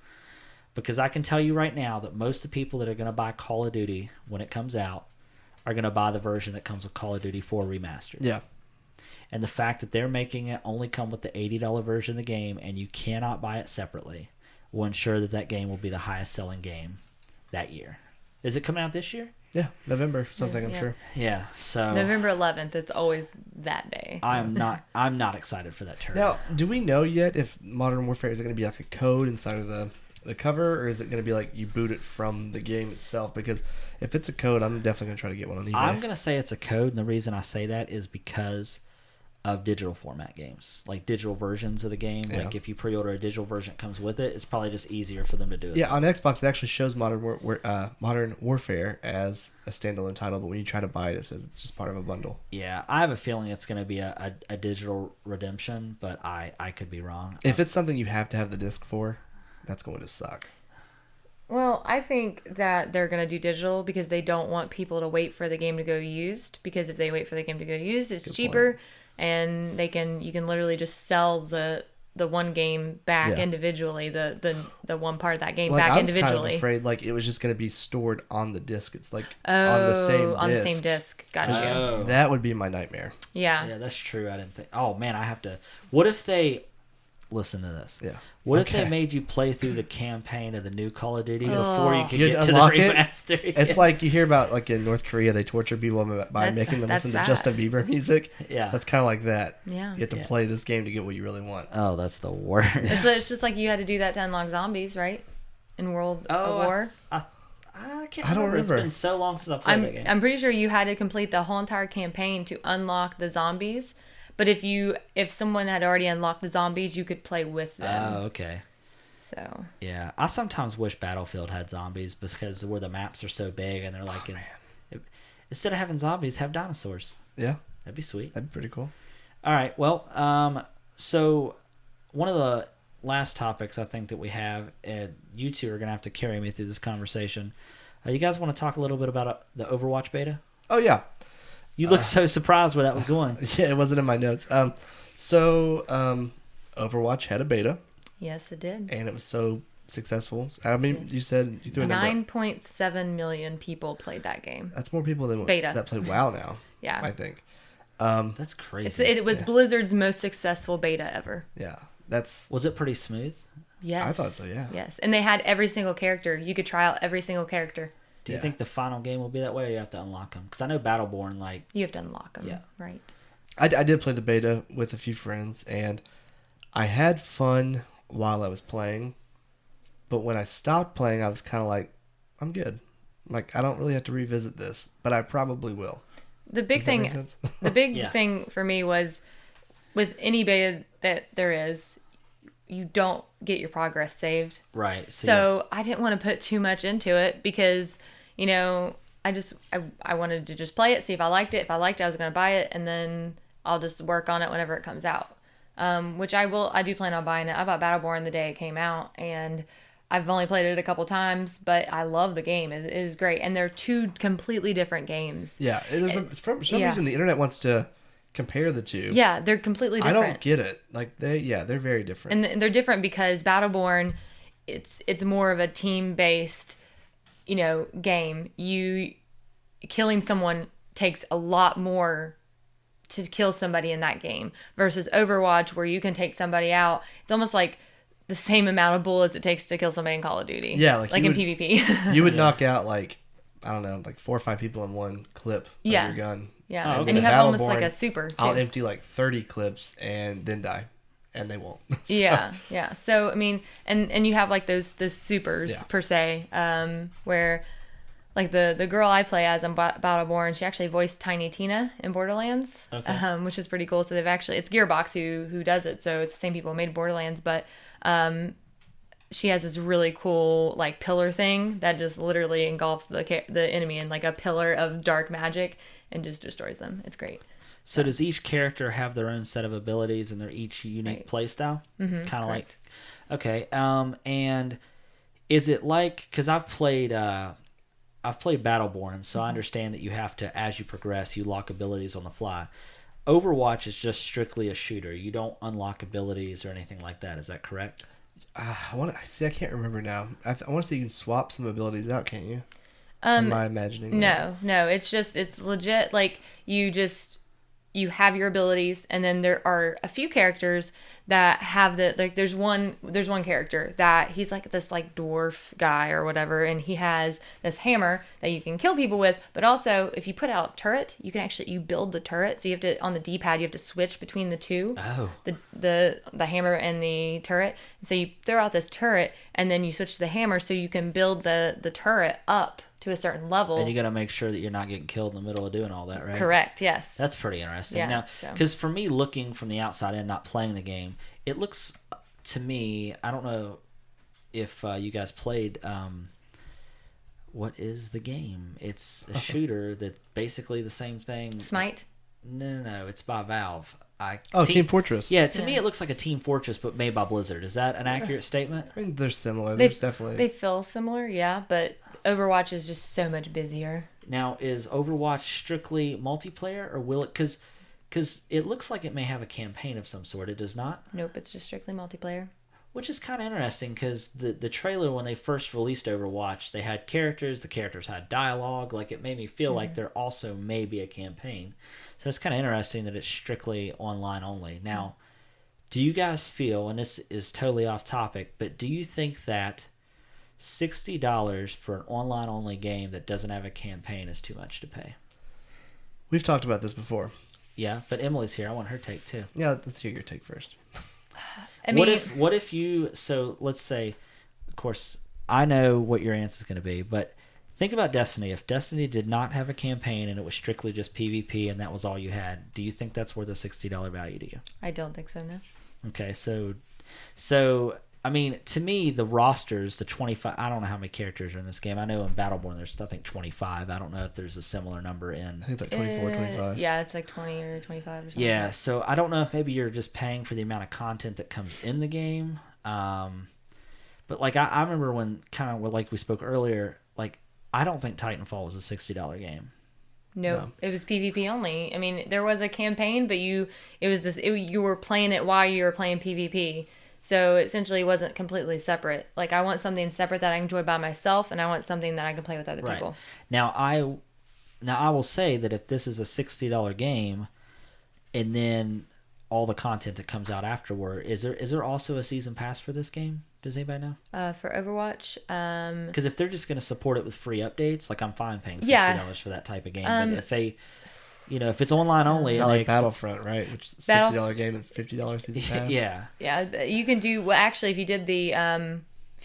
Because I can tell you right now that most of the people that are going to buy Call of Duty when it comes out are going to buy the version that comes with Call of Duty 4 Remastered. Yeah. And the fact that they're making it only come with the $80 version of the game and you cannot buy it separately will ensure that that game will be the highest selling game that year. Is it coming out this year? Yeah. November something, I'm Yeah. sure. Yeah. So November 11th. It's always that day. I'm not excited for that turn. Now, do we know yet if Modern Warfare is it going to be like a code inside of the cover, or is it going to be like you boot it from the game itself? Because if it's a code, I'm definitely going to try to get one on eBay. I'm gonna say it's a code, and the reason I say that is because of digital format games, like digital versions of the game. Yeah. Like if you pre-order a digital version that comes with it, it's probably just easier for them to do it. Yeah, on Xbox it actually shows Modern Warfare as a standalone title, but when you try to buy it, it says it's just part of a bundle. Yeah, I have a feeling it's going to be a digital redemption, but I could be wrong. If it's something you have to have the disc for, that's going to suck. Well, I think that they're going to do digital because they don't want people to wait for the game to go used. Because if they wait for the game to go used, it's Good cheaper, and you can literally just sell the one game back Yeah. individually, the one part of that game Like, back I was individually. kind of afraid like it was just going to be stored on the disc. It's like Oh, on the same disc. disc. Gotcha. Oh. That would be my nightmare. Yeah. Yeah, that's true. I didn't think. Oh man, I have to. What if they listen to this? Yeah. What if Okay. they made you play through the campaign of the new Call of Duty before you could You'd get to the unlock it? remaster? It's like you hear about like in North Korea they torture people by That's- making them that's listen that. to Justin Bieber music. Yeah. That's kind of like that. Yeah. You have to Yeah. play this game to get what you really want. Oh, that's the worst. It's just like you had to do that to unlock zombies, right? In World Oh, of War. I can't I don't remember. It's remember. been so long since I played that game. I'm pretty sure you had to complete the whole entire campaign to unlock the zombies. But if someone had already unlocked the zombies, you could play with them. Oh, okay. So Yeah, I sometimes wish Battlefield had zombies because where the maps are so big and they're like, instead of having zombies, have dinosaurs. Yeah, That'd be sweet. that'd be pretty cool. All right. Well, so one of the last topics I think that we have, and you two are gonna have to carry me through this conversation. You guys want to talk a little bit about the Overwatch beta? Oh yeah, You look so surprised where that was going. yeah. It wasn't in my notes. Overwatch had a beta, yes, it did. and it was so successful. I mean, you said you threw a number. 9.7 million people played that game. That's more people than Beta. that play WoW now. Yeah. I think. That's crazy. It was Yeah. Blizzard's most successful beta ever. Yeah, that's. Was it pretty smooth? Yes. I thought so, yeah. Yes. And they had every single character. You could try out every single character. Do you Yeah. think the final game will be that way, or you have to unlock them? Because I know Battleborn, like, You have to unlock them. Yeah. Right. I did play the beta with a few friends, and I had fun while I was playing. But when I stopped playing, I was kind of like, I'm good. Like, I don't really have to revisit this, but I probably will. The big Does that make thing sense? the big Yeah. thing for me was with any beta that there is, you don't get your progress saved. right. So I didn't want to put too much into it because, I wanted to just play it, see if I liked it. If I liked it, I was going to buy it, and then I'll just work on it whenever it comes out. Which I will. I do plan on buying it. I bought Battleborn the day it came out, and I've only played it a couple times, but I love the game. It is great, and they're two completely different games. Yeah, for some Yeah. reason the internet wants to compare the two. Yeah, they're completely I different. don't get it. Like they're very different. And they're different because Battleborn, it's more of a team based, game. You killing someone takes a lot more to kill somebody in that game versus Overwatch, where you can take somebody out. It's almost like the same amount of bullets it takes to kill somebody in Call of Duty. Yeah, like in you would- PvP. You would knock out like I don't know, like 4 or 5 people in one clip Yeah. of your gun. Yeah, Oh, okay. and you have almost Battleborn, like a super too. I'll empty like 30 clips and then die. and they won't. Yeah. So I mean, and you have like those supers Yeah. per se, where like the girl I play as on Battleborn, she actually voiced Tiny Tina in Borderlands, which is pretty cool. So they've actually, it's Gearbox who does it, so it's the same people who made Borderlands, but she has this really cool like pillar thing that just literally engulfs the enemy in like a pillar of dark magic and just destroys them. It's great. So does each character have their own set of abilities and they're each unique Right. play style? Mm-hmm, Kind of like, okay. And is it like, because I've played Battleborn, so I understand that you have to, as you progress, you lock abilities on the fly. Overwatch is just strictly a shooter. You don't unlock abilities or anything like that. Is that correct? I can't remember now. I want to say you can swap some abilities out, can't you? Am I imagining that? No, it's legit. Like you have your abilities, and then there are a few characters that have there's one character that he's like this like dwarf guy or whatever, and he has this hammer that you can kill people with, but also if you put out a turret, you can actually you build the turret, so you have to on the D-pad you have to switch between the two. Oh. The hammer and the turret. So you throw out this turret and then you switch to the hammer so you can build the turret up to a certain level. And you got to make sure that you're not getting killed in the middle of doing all that, right? Correct, yes. That's pretty interesting. Yeah, Now, so. because for me, looking from the outside and not playing the game, it looks to me. I don't know if you guys played. What is the game? It's a shooter that basically the same thing. Smite? No. It's by Valve. Team Fortress. Yeah, to me it looks like a Team Fortress, but made by Blizzard. Is that an accurate statement? I think they're similar. They There's definitely. They feel similar, yeah, but Overwatch is just so much busier. Now, is Overwatch strictly multiplayer, or will it? Because it looks like it may have a campaign of some sort. It does not. Nope, it's just strictly multiplayer. Which is kind of interesting because the trailer, when they first released Overwatch, they had characters. The characters had dialogue. Like, it made me feel like there also may be a campaign. So it's kind of interesting that it's strictly online only. Now, do you guys feel, and this is totally off topic, but do you think that $60 for an online only game that doesn't have a campaign is too much to pay? We've talked about this before. Yeah, but Emily's here. I want her take too. Yeah, let's hear your take first. I mean, what if you, so let's say, of course, I know what your answer is going to be, but think about Destiny. If Destiny did not have a campaign and it was strictly just PvP and that was all you had, do you think that's worth a $60 value to you? I don't think so, no. Okay, so I mean, to me, the rosters, the 25, I don't know how many characters are in this game. I know in Battleborn there's, I think, 25. I don't know if there's a similar number in. I think it's like 24, 25. Yeah, it's like 20 or 25 or something. Yeah, so I don't know if maybe you're just paying for the amount of content that comes in the game. But, like, I remember when, kind of like we spoke earlier, like, I don't think Titanfall was a $60 game. No, it was PvP only. I mean, there was a campaign, but you were playing it while you were playing PvP. So it essentially wasn't completely separate. Like, I want something separate that I enjoy by myself, and I want something that I can play with other people. Now I will say that if this is a $60 game, and then all the content that comes out afterward, is there also a season pass for this game? Does anybody know? For Overwatch, Because if they're just going to support it with free updates, like, I'm fine paying $60 for that type of game. But if they, if it's online only, Not and like Battlefront, right? Which is a $60 game and $50 season pass. yeah, you can do well. Actually, if you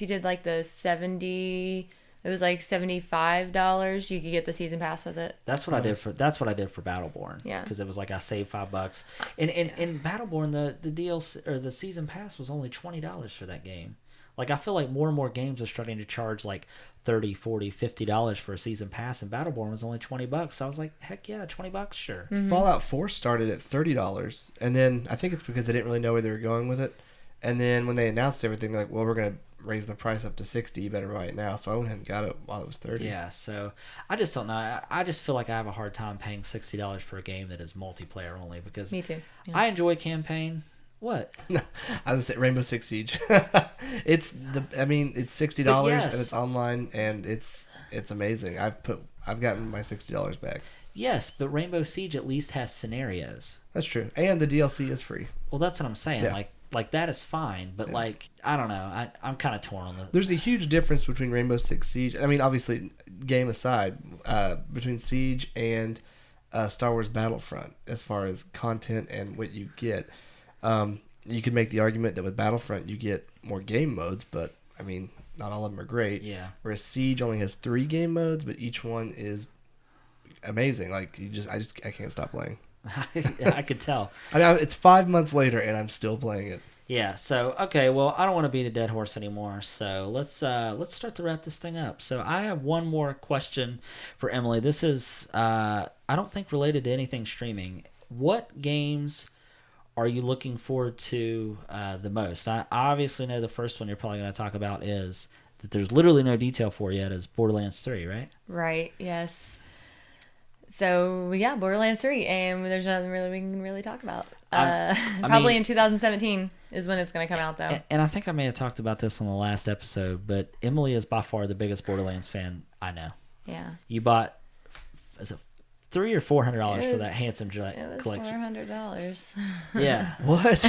did like the 70, it was like $75. You could get the season pass with it. That's what I did for Battleborn. Yeah. Because it was like I saved $5. And in Battleborn, the DLC or the season pass was only $20 for that game. Like, I feel like more and more games are starting to charge like $30, $40, $50 for a season pass, and Battleborn was only $20. So I was like, heck yeah, $20, sure. Fallout 4 started at $30, and then I think it's because they didn't really know where they were going with it. And then when they announced everything, they're like, well, we're going to raise the price up to $60. You better buy it now. So I went ahead and got it while it was $30. Yeah, so I just don't know. I just feel like I have a hard time paying $60 for a game that is multiplayer only because Me too. Yeah. I enjoy campaign. What? No, I was saying Rainbow Six Siege. it's $60 yes. and it's online and it's amazing. I've gotten my $60 back. Yes, but Rainbow Siege at least has scenarios. That's true, and the DLC is free. Well, that's what I'm saying. Yeah. Like that is fine, but like, I don't know. I'm kind of torn on the. There's a huge difference between Rainbow Six Siege. I mean, obviously, game aside, between Siege and Star Wars Battlefront as far as content and what you get. you could make the argument that with Battlefront you get more game modes, but I mean, not all of them are great. Yeah. Whereas Siege only has 3 game modes, but each one is amazing. Like I can't stop playing. I could tell. I mean, it's 5 months later and I'm still playing it. Yeah. So okay. Well, I don't want to beat a dead horse anymore. So let's start to wrap this thing up. So I have one more question for Emily. This is I don't think related to anything streaming. What games are you looking forward to the most? I obviously know the first one you're probably going to talk about is that there's literally no detail for yet is Borderlands 3, right? Right. Yes. So yeah, Borderlands 3, and there's nothing really we can really talk about. Probably in 2017 is when it's going to come out, though. And I think I may have talked about this on the last episode, but Emily is by far the biggest Borderlands fan I know. Yeah. You bought, is it $300 or $400 for that handsome collection? It was $400. Yeah. What?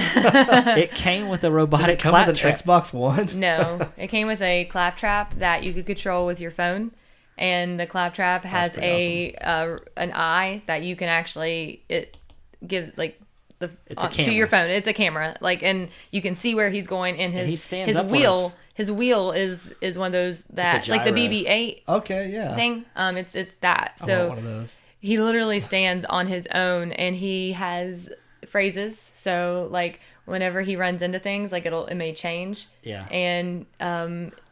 It came with a robotic Come with an claptrap. Xbox One? No, it came with a claptrap that you could control with your phone, and the claptrap has an eye that you can actually give like the It's a to your camera. phone. It's a camera, like, and you can see where he's going. And he his stands his up on wheel his wheel is one of those that like the gyro. BB-8 Okay, yeah. thing. It's that. I So want one of those. he literally stands on his own, and he has phrases. So like whenever he runs into things, like it may change. Yeah. And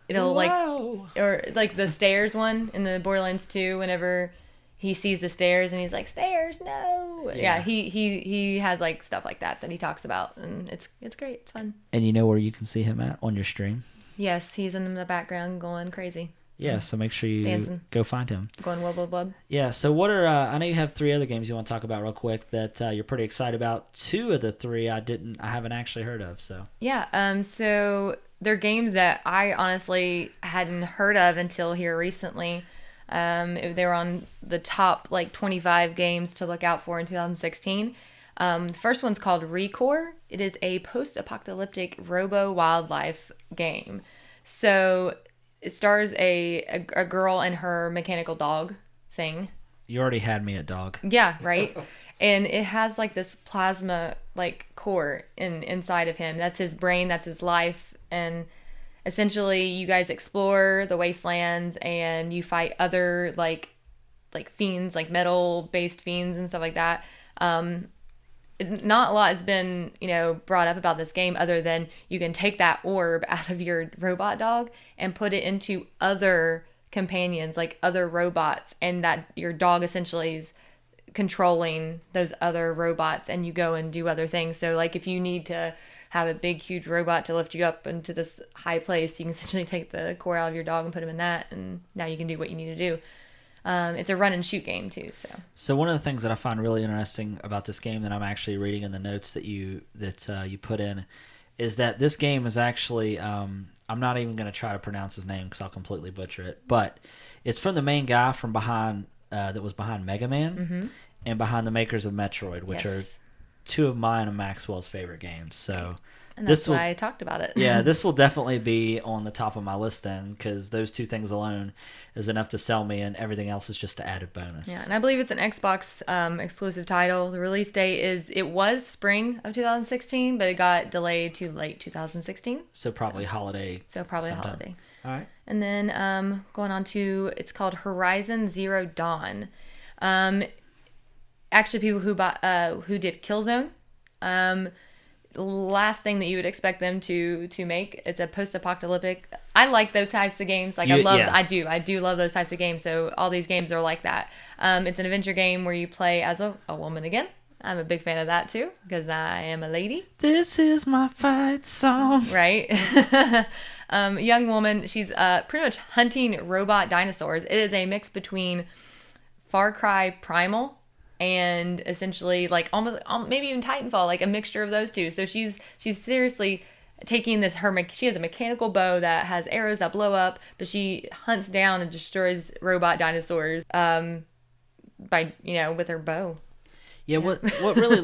it'll like, Whoa. or like the stairs one in the Borderlands 2, whenever he sees the stairs and he's like, stairs, no. Yeah. Yeah, he has like stuff like that he talks about, and it's great. It's fun. And you know where you can see him at on your stream? Yes, he's in the background going crazy, Yeah, so make sure you Dancing. go find him. going wub wub wub. Yeah, so what are I know you have 3 other games you want to talk about real quick that you're pretty excited about. 2 of the 3 I haven't actually heard of, so. Yeah, so they're games that I honestly hadn't heard of until here recently. They were on the top like 25 games to look out for in 2016. The first one's called Recore. It is a post-apocalyptic robo-wildlife game. So it stars a girl and her mechanical dog thing. You already had me at dog. Yeah, right. And it has like this plasma like core inside of him. That's his brain, that's his life. And essentially you guys explore the wastelands and you fight other like fiends, like metal based fiends and stuff like that. Not a lot has been, brought up about this game other than you can take that orb out of your robot dog and put it into other companions, like other robots, and that your dog essentially is controlling those other robots, and you go and do other things. So like if you need to have a big huge robot to lift you up into this high place, you can essentially take the core out of your dog and put him in that, and now you can do what you need to do. It's a run and shoot game too. So one of the things that I find really interesting about this game that I'm actually reading in the notes that you put in is that this game is actually I'm not even going to try to pronounce his name because I'll completely butcher it, but it's from the main guy from behind that was behind Mega Man and behind the makers of Metroid, which are 2 of mine and Maxwell's favorite games. So And that's why I talked about it. yeah, this will definitely be on the top of my list then, because those 2 things alone is enough to sell me, and everything else is just an added bonus. Yeah, and I believe it's an Xbox exclusive title. The release date was spring of 2016, but it got delayed to late 2016. So probably holiday. So probably sometime. holiday. All right. And then going on to, it's called Horizon Zero Dawn. Actually, people who did Killzone. Last thing that you would expect them to make. It's a post-apocalyptic. I like those types of games. Like I do love those types of games. So all these games are like that. It's an adventure game where you play as a woman again. I'm a big fan of that too because I am a lady. This is my fight song. Right. Young woman. She's pretty much hunting robot dinosaurs. It is a mix between Far Cry Primal and essentially like almost maybe even Titanfall, like a mixture of those 2. So she's seriously taking this, she has a mechanical bow that has arrows that blow up, but she hunts down and destroys robot dinosaurs by with her bow. Yeah, what really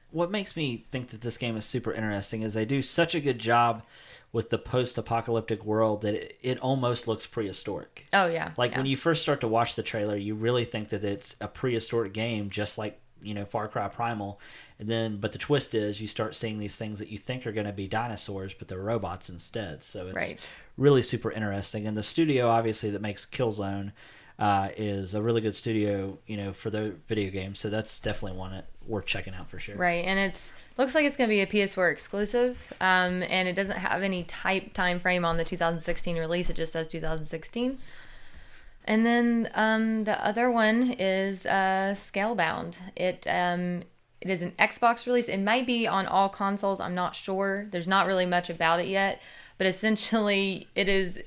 what makes me think that this game is super interesting is they do such a good job with the post-apocalyptic world that it almost looks prehistoric. Oh yeah. Like when you first start to watch the trailer, you really think that it's a prehistoric game, just like Far Cry Primal, And then, but the twist is you start seeing these things that you think are going to be dinosaurs, but they're robots instead. So it's Right. really super interesting. And the studio, obviously, that makes Killzone is a really good studio, for the video game. So that's definitely one worth checking out for sure. Right, and looks like it's going to be a PS4 exclusive, and it doesn't have any time frame on the 2016 release. It just says 2016. And then the other one is Scalebound. It is an Xbox release. It might be on all consoles. I'm not sure. There's not really much about it yet, but essentially it is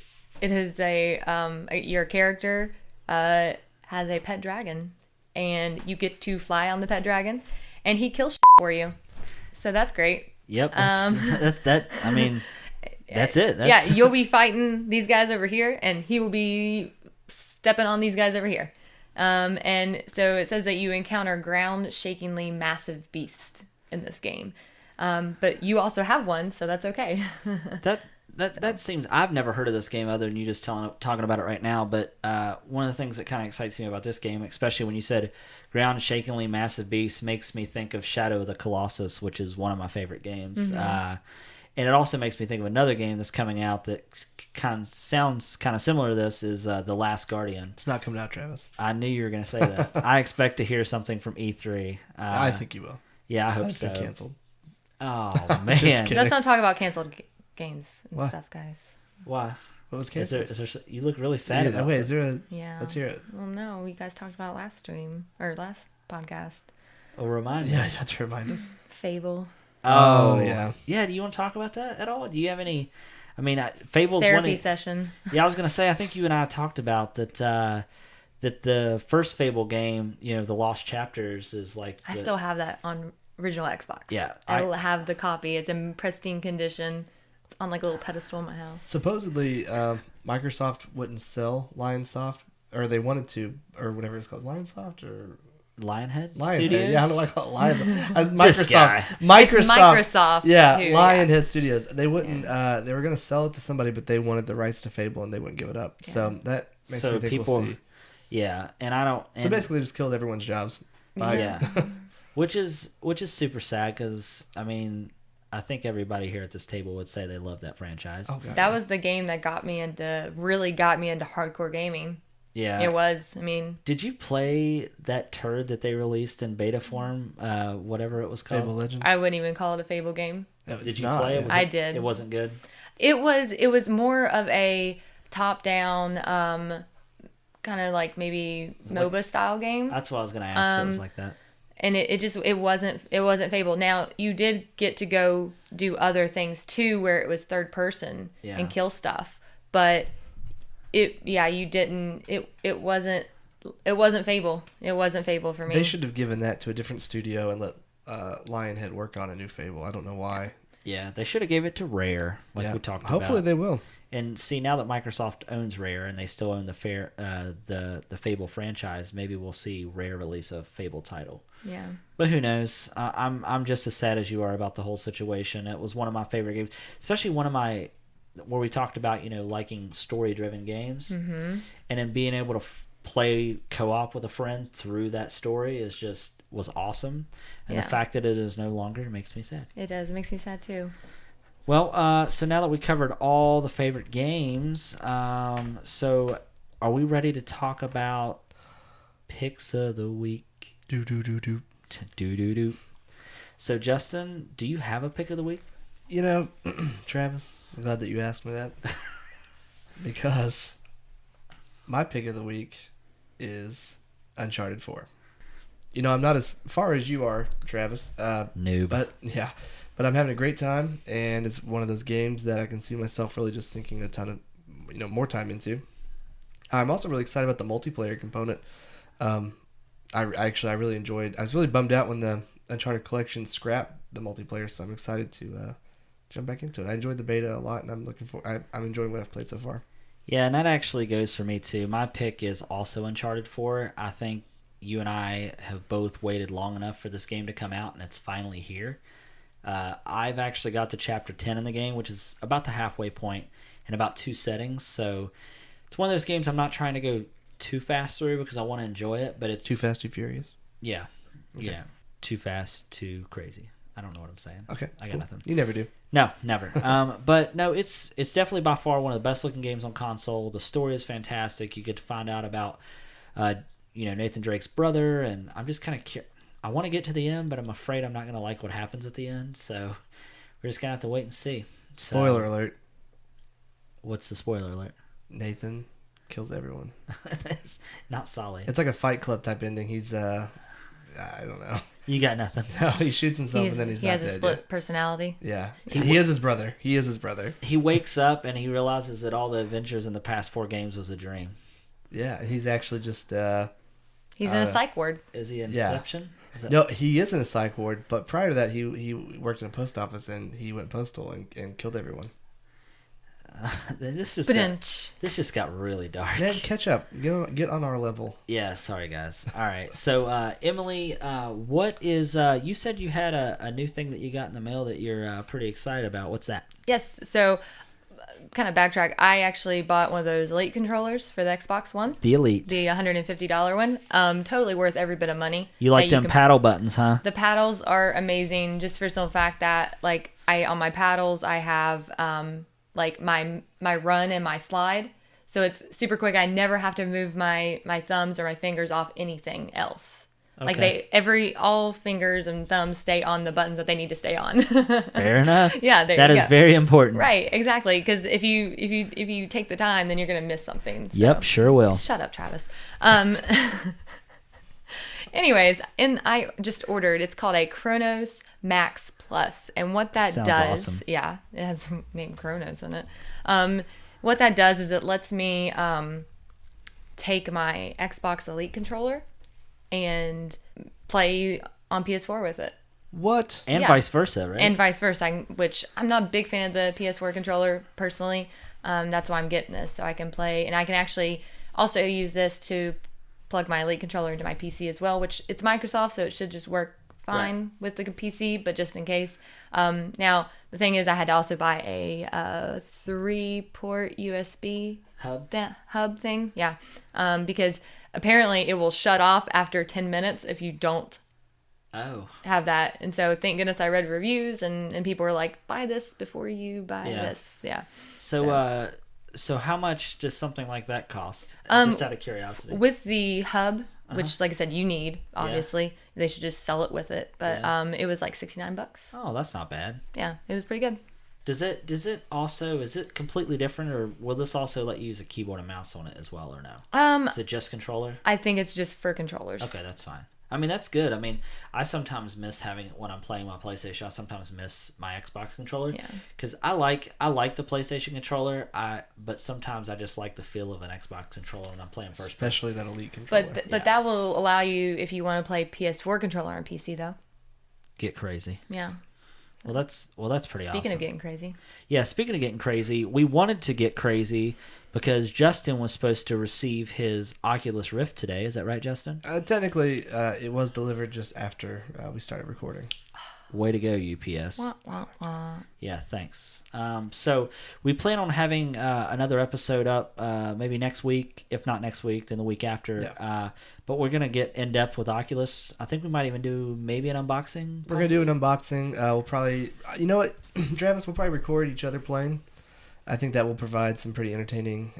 your character has a pet dragon, and you get to fly on the pet dragon, and he kills shit for you. So that's great. Yep. I mean, that's it. Yeah, you'll be fighting these guys over here, and he will be stepping on these guys over here. And so it says that you encounter ground-shakingly massive beast in this game. But you also have one, so that's okay. That seems... I've never heard of this game other than you just talking about it right now, but one of the things that kind of excites me about this game, especially when you said ground-shakingly massive beast, makes me think of Shadow of the Colossus, which is one of my favorite games. Mm-hmm. And it also makes me think of another game that's coming out that sounds kind of similar to this, is The Last Guardian. It's not coming out, Travis. I knew you were going to say that. I expect to hear something from E3. I think you will. Yeah, I hope so. Canceled. Oh, man. Let's not talk about canceled games and stuff, guys. Why? What was canceled? Is there, you look really sad about wait, it. is there a... Yeah. Let's hear it. Well, no, we guys talked about last stream, or last podcast. Oh, remind me. Yeah, you have to remind us. Fable. Oh, yeah. Yeah, do you want to talk about that at all? Do you have any... I mean, Fable's therapy session. Yeah, I was going to say, I think you and I talked about that that the first Fable game, The Lost Chapters, is like... I still have that on original Xbox. Yeah. I have the copy. It's in pristine condition. It's on like a little pedestal in my house. Supposedly, Microsoft wouldn't sell Lionsoft, or they wanted to, or whatever it's called, Lionsoft, or... Lionhead Lionhead. Studios? Yeah, I don't know why I call it Lionhead. As This guy. It's Microsoft. Yeah, too, Lionhead Studios. They wouldn't. They were going to sell it to somebody, but they wanted the rights to Fable, and they wouldn't give it up. Yeah. So that makes me think people, we'll see. Yeah, and I don't... So basically, just killed everyone's jobs. Yeah. which is super sad, because, I mean... I think everybody here at this table would say they love that franchise. Oh, God. That was the game that really got me into hardcore gaming. Yeah. It was. I mean... Did you play that turd that they released in beta form? Whatever it was called? Fable Legends? I wouldn't even call it a Fable game. Did you play it? I did. It wasn't good? It was more of a top-down, kind of like maybe MOBA style game. That's what I was going to ask. It was like that. And it wasn't Fable. Now, you did get to go do other things too, where it was third person and kill stuff, but it wasn't Fable. It wasn't Fable for me. They should have given that to a different studio and let Lionhead work on a new Fable. I don't know why. Yeah, they should have gave it to Rare, we talked about. Hopefully they will. And see, now that Microsoft owns Rare and they still own the Fable franchise, maybe we'll see Rare release a Fable title. Yeah. But who knows? I'm just as sad as you are about the whole situation. It was one of my favorite games, especially one of my where we talked about liking story-driven games, and then being able to play co-op with a friend through that story was awesome. And the fact that it is no longer makes me sad. It does. It makes me sad too. Well, so now that we covered all the favorite games, so are we ready to talk about picks of the week? Do. So, Justin, do you have a pick of the week? Travis, I'm glad that you asked me that. Because my pick of the week is Uncharted 4. I'm not as far as you are, Travis. Noob. But I'm having a great time, and it's one of those games that I can see myself really just sinking a ton of, more time into. I'm also really excited about the multiplayer component. I really enjoyed. I was really bummed out when the Uncharted collection scrapped the multiplayer, so I'm excited to jump back into it. I enjoyed the beta a lot, and I'm enjoying what I've played so far. Yeah, and that actually goes for me too. My pick is also Uncharted 4. I think you and I have both waited long enough for this game to come out, and it's finally here. I've actually got to Chapter 10 in the game, which is about the halfway point, in about 2 settings. So it's one of those games I'm not trying to go too fast through because I want to enjoy it, but it's... Too Fast, Too Furious? Yeah. Okay. Yeah. too fast, too crazy. I don't know what I'm saying. Okay. I got cool. nothing. You never do. No, never. But no, it's definitely by far one of the best looking games on console. The story is fantastic. You get to find out about, Nathan Drake's brother, and I'm just kind of I want to get to the end, but I'm afraid I'm not going to like what happens at the end. So we're just gonna have to wait and see. So, Spoiler alert. What's the spoiler alert? Nathan kills everyone. That's not Solly. It's like a Fight Club type ending. He's I don't know. You got nothing. No, he shoots himself and then he's he not has a dead split personality. yet. Yeah. He is his brother. He is his brother. He wakes up and he realizes that all the adventures in the past 4 games was a dream. Yeah, he's actually just He's in a psych ward. Is he in Yeah. Inception? Is that... No, he is in a psych ward, but prior to that he worked in a post office and he went postal and killed everyone. This just got really dark. Man, catch up. Get on our level. Yeah, sorry guys. All right. So Emily, what is you said you had a new thing that you got in the mail that you're pretty excited about. What's that? Yes. So, kind of backtrack. I actually bought one of those Elite controllers for the Xbox One. The Elite. The $150 one. Totally worth every bit of money. You like them paddle buttons, huh? The paddles are amazing, just for some fact that on my paddles I have like my run and my slide, so it's super quick. I never have to move my thumbs or my fingers off anything else. Okay. Like all fingers and thumbs stay on the buttons that they need to stay on. Fair enough. Yeah, that is very important. Right, exactly. Because if you take the time, then you're gonna miss something. So. Yep, sure will. Shut up, Travis. Anyways, and I just ordered. It's called a Chronos Max Plus, and what that Sounds does, awesome. yeah, it has the name Chronos in it. What that does is it lets me take my Xbox Elite controller and play on PS4 with it. What? And Yeah. vice versa, right? And vice versa, which I'm not a big fan of the PS4 controller personally. That's why I'm getting this, so I can play, and I can actually also use this to plug my Elite controller into my PC as well, which it's Microsoft, so it should just work fine with the PC, but just in case. Now, the thing is, I had to also buy a 3-port USB hub thing. Yeah. Because apparently it will shut off after 10 minutes if you don't have that. And so thank goodness I read reviews and people were like, buy this before you buy this. Yeah. So how much does something like that cost? Just out of curiosity. With the hub, which like I said, you need, obviously. Yeah. They should just sell it with it. But it was like $69. Oh, that's not bad. Yeah, it was pretty good. Is it completely different, or will this also let you use a keyboard and mouse on it as well, or no? Is it just controller? I think it's just for controllers. Okay, that's fine. I mean, that's good. I mean, I sometimes miss having, when I'm playing my PlayStation, I sometimes miss my Xbox controller. Yeah. Because I like the PlayStation controller, but sometimes I just like the feel of an Xbox controller when I'm playing first person. Especially that Elite controller. But that will allow you, if you want to play PS4 controller on PC, though. Get crazy. Yeah. Well, that's pretty awesome. Speaking of getting crazy. Yeah, speaking of getting crazy, we wanted to get crazy because Justin was supposed to receive his Oculus Rift today. Is that right, Justin? Technically, it was delivered just after we started recording. Way to go, UPS. Wah, wah, wah. Yeah, thanks. So we plan on having another episode up maybe next week. If not next week, then the week after. Yeah. But we're going to get in-depth with Oculus. I think we might even do maybe an unboxing. We're going to do an unboxing. We'll probably... You know what, Travis? We'll probably record each other playing. I think that will provide some pretty entertaining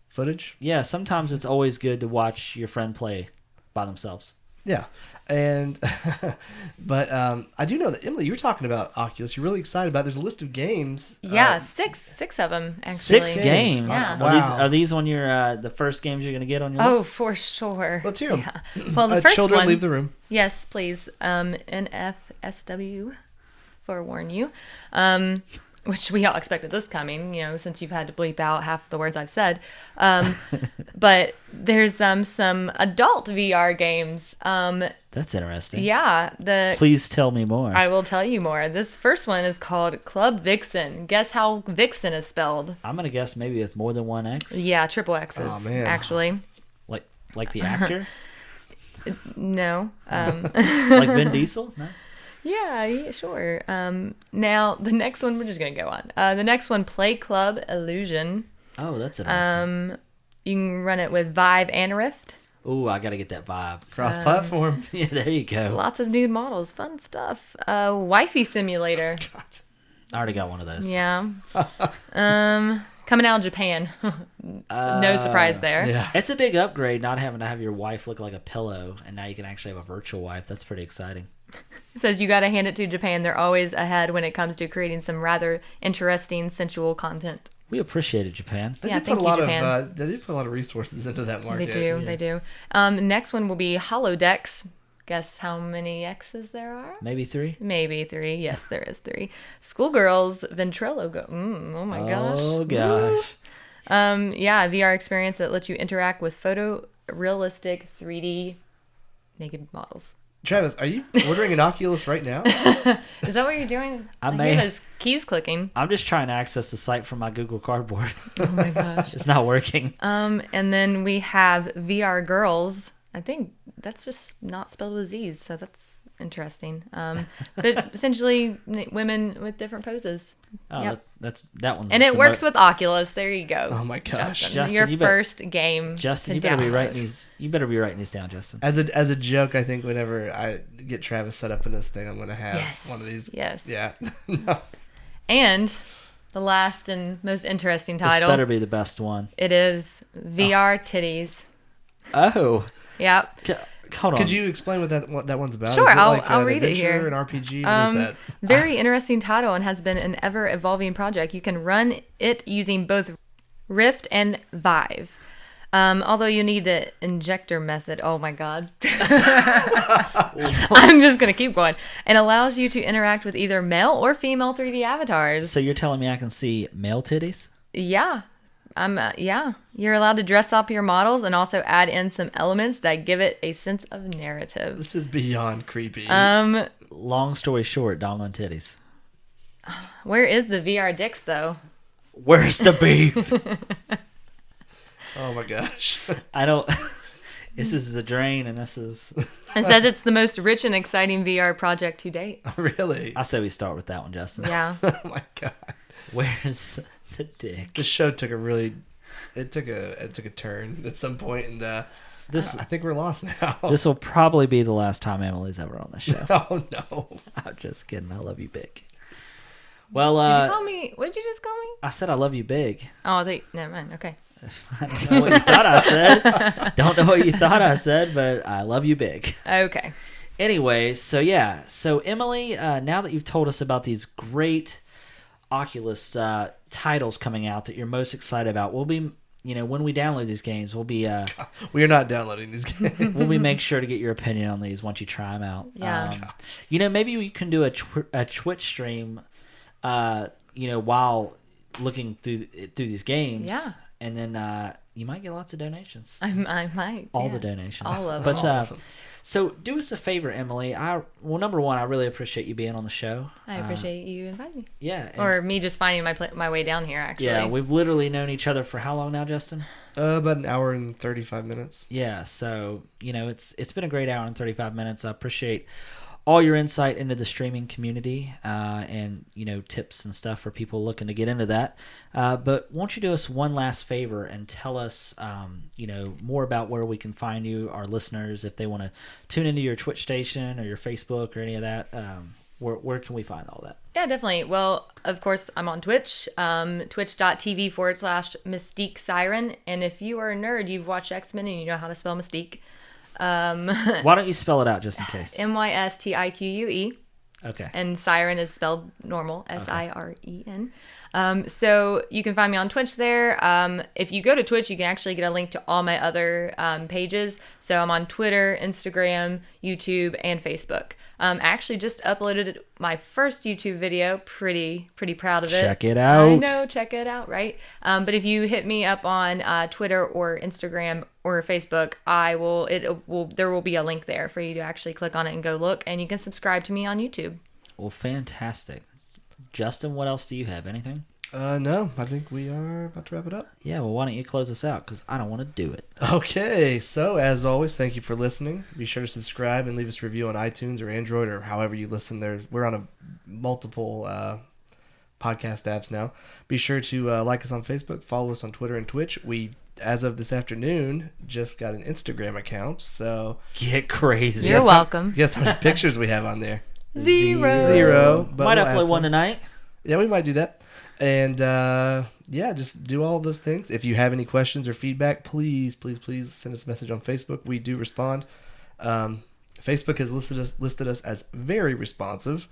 footage. Yeah, sometimes it's always good to watch your friend play by themselves. Yeah. And but I do know that Emily, you were talking about Oculus. You're really excited about it. There's a list of games. Yeah, six of them actually. 6 games. Yeah. Wow. Are these on your the first games you're gonna get on your Oh, list? for sure. Let's hear 'em. Yeah. Well, the first children, one. leave the room. Yes, please. NFSW, forewarn you. Which we all expected this coming, since you've had to bleep out half the words I've said. But there's some adult VR games. That's interesting. Yeah. Please tell me more. I will tell you more. This first one is called Club Vixen. Guess how Vixen is spelled? I'm gonna guess maybe with more than one X. Yeah, triple X's, Oh, man. actually. Like the actor, No. like Vin Diesel. No. Yeah, sure. Now, the next one, we're just going to go on. The next one, Play Club Illusion. Oh, that's interesting. You can run it with Vive and Rift. Ooh, I gotta get that vibe. Cross-platform. Yeah, there you go. Lots of nude models, fun stuff. Wifey simulator. I already got one of those. Yeah. Coming out of Japan. No surprise there. Yeah. It's a big upgrade not having to have your wife look like a pillow, and now you can actually have a virtual wife. That's pretty exciting. It says you got to hand it to Japan. They're always ahead when it comes to creating some rather interesting, sensual content. We appreciate it, Japan. They Yeah, do thank put a you, lot Japan. of they do put a lot of resources into that market. They do. Yeah. They do. Next one will be holodecks. Guess how many X's there are? Maybe 3? Maybe 3. Yes, there is 3. Schoolgirls ventriloquism. Oh my gosh. Oh, Woo. gosh. Yeah, a VR experience that lets you interact with photorealistic 3D naked models. Travis, are you ordering an Oculus right now? Is that what you're doing? I hear may- those keys clicking. I'm just trying to access the site from my Google Cardboard. Oh my gosh. It's not working. And then we have VR girls. I think that's just not spelled with Z's, so that's interesting. But essentially, women with different poses. Oh, Yep. that one's. And it the works with Oculus. There you go. Oh my gosh. Justin, Justin, your you bet- first game. Justin, to you better be download. writing these. You better be writing these down, Justin. As a joke, I think whenever I get Travis set up in this thing, I'm gonna have Yes. one of these. Yes. Yeah. No. And the last and most interesting This title. better be the best one. It is VR titties. Oh, Yep. hold on. Could you explain what that one's about? Sure, Is it I'll- like I'll an read it adventure, here. An RPG? What is that? Very interesting title and has been an ever evolving project. You can run it using both Rift and Vive. Although you need the injector method. Oh my god. I'm just going to keep going. And allows you to interact with either male or female 3D avatars. So you're telling me I can see male titties? Yeah. Yeah. You're allowed to dress up your models and also add in some elements that give it a sense of narrative. This is beyond creepy. Long story short, dong on titties. Where is the VR dicks though? Where's the beef? Oh my gosh. I don't. This is the drain, and this is. It says it's the most rich and exciting VR project to date. Really? I say we start with that one, Justin. Yeah. Oh my god. Where's the dick? This show took a turn at some point, and I think we're lost now. This will probably be the last time Emily's ever on the show. Oh no. I'm just kidding. I love you big. Well, Did you call me? What did you just call me? I said I love you big. Oh, never mind. Okay. I don't know what you thought I said. Don't know what you thought I said, but I love you big. Okay. Anyway, so yeah. So Emily, now that you've told us about these great Oculus titles coming out that you're most excited about, we'll be, when we download these games, we'll be We are not downloading these games. we'll be make sure to get your opinion on these once you try them out. Yeah. Maybe we can do a Twitch stream, while looking through these games. Yeah. And then you might get lots of donations. I might. All yeah. the donations. All of But them. so do us a favor, Emily. Number one, I really appreciate you being on the show. I appreciate you inviting me. Yeah. and- Or me just finding my way down here, actually. yeah, we've literally known each other for how long now, Justin? About an hour and 35 minutes. Yeah, so it's been a great hour and 35 minutes. I appreciate all your insight into the streaming community and tips and stuff for people looking to get into that. But won't you do us one last favor and tell us more about where we can find you, our listeners, if they want to tune into your Twitch station or your Facebook or any of that. Where can we find all that? Yeah, definitely. Well, of course, I'm on Twitch, twitch.tv/Mystique Siren. And if you are a nerd, you've watched X-Men and you know how to spell Mystique. Why don't you spell it out just in case? Mystique. Okay. And Siren is spelled normal, Siren. So you can find me on Twitch there. If you go to Twitch, you can actually get a link to all my other pages. So I'm on Twitter, Instagram, YouTube, and Facebook. I actually just uploaded my first YouTube video. Pretty proud of it. Check it out. I know, check it out, right? But if you hit me up on Twitter or Instagram or Facebook, there will be a link there for you to actually click on it and go look, and you can subscribe to me on YouTube. Well, fantastic. Justin, what else do you have? Anything? No, I think we are about to wrap it up. Yeah, well, why don't you close us out? Because I don't want to do it. Okay, so as always, thank you for listening. Be sure to subscribe and leave us a review on iTunes or Android or however you listen. We're on multiple podcast apps now. Be sure to like us on Facebook, follow us on Twitter and Twitch. We as of this afternoon, just got an Instagram account. So Get crazy. You're welcome. guess how many pictures we have on there? 0. 0. But Might we'll upload add one some. tonight. Yeah, we might do that. And yeah, just do all of those things. If you have any questions or feedback, please send us a message on Facebook. We do respond. Facebook has listed us as very responsive.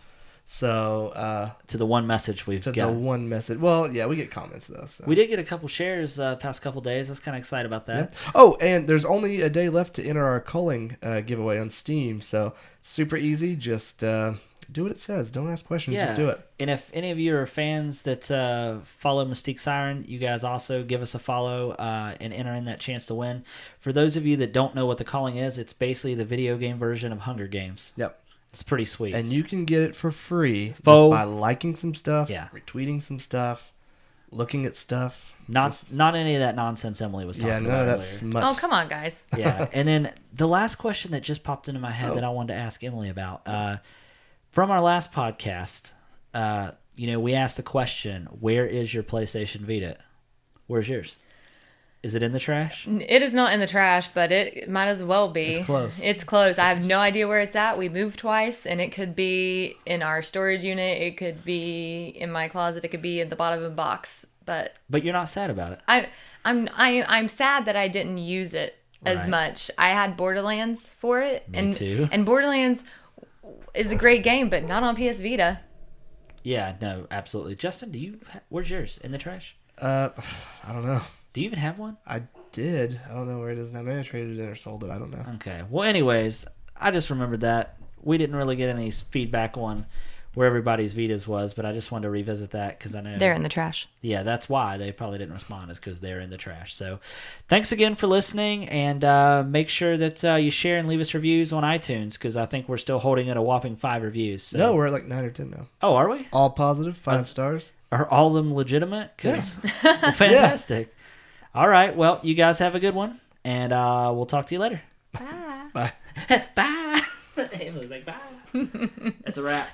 So To the one message we've to got. the one message. Well, yeah, we get comments though. So. We did get a couple shares past couple days. I was kind of excited about that. Yeah. Oh, and there's only a day left to enter our culling giveaway on Steam. So super easy. Just do what it says. Don't ask questions. Just do it. And if any of you are fans that follow Mystique Siren, you guys also give us a follow and enter in that chance to win. For those of you that don't know what the calling is, it's basically the video game version of Hunger Games. Yep. It's pretty sweet. And you can get it for free just Faux- by liking some stuff, Yeah. retweeting some stuff, looking at stuff. not any of that nonsense Emily was talking Yeah, about none of that earlier. smut. Oh, come on, guys. Yeah, and then the last question that just popped into my head that I wanted to ask Emily about from our last podcast, we asked the question, "Where is your PlayStation Vita? Where's yours? Is it in the trash?" It is not in the trash, but it might as well be. It's close. It's close. I have no idea where it's at. We moved twice, and it could be in our storage unit. It could be in my closet. It could be at the bottom of a box. But But you're not sad about it. I'm sad that I didn't use it as Right. much. I had Borderlands for it, Me and too. and Borderlands is a great game, but not on PS Vita. Yeah, no, absolutely. Justin, where's yours? In the trash? I don't know. Do you even have one? I did. I don't know where it is now. Maybe I traded it in or sold it. I don't know. Okay. Well, anyways, I just remembered that. We didn't really get any feedback on where everybody's Vitas was, but I just wanted to revisit that because I know They're in the trash. Yeah, that's why they probably didn't respond, is because they're in the trash. So thanks again for listening, and make sure that you share and leave us reviews on iTunes, because I think we're still holding at a whopping 5 reviews. So. No, we're at like 9 or 10 now. Oh, are we? All positive, 5 stars. Are all of them legitimate? 'Cause- well, fantastic. All right, well, you guys have a good one, and we'll talk to you later. Bye. Bye. Bye. Emily's like, bye. That's a wrap.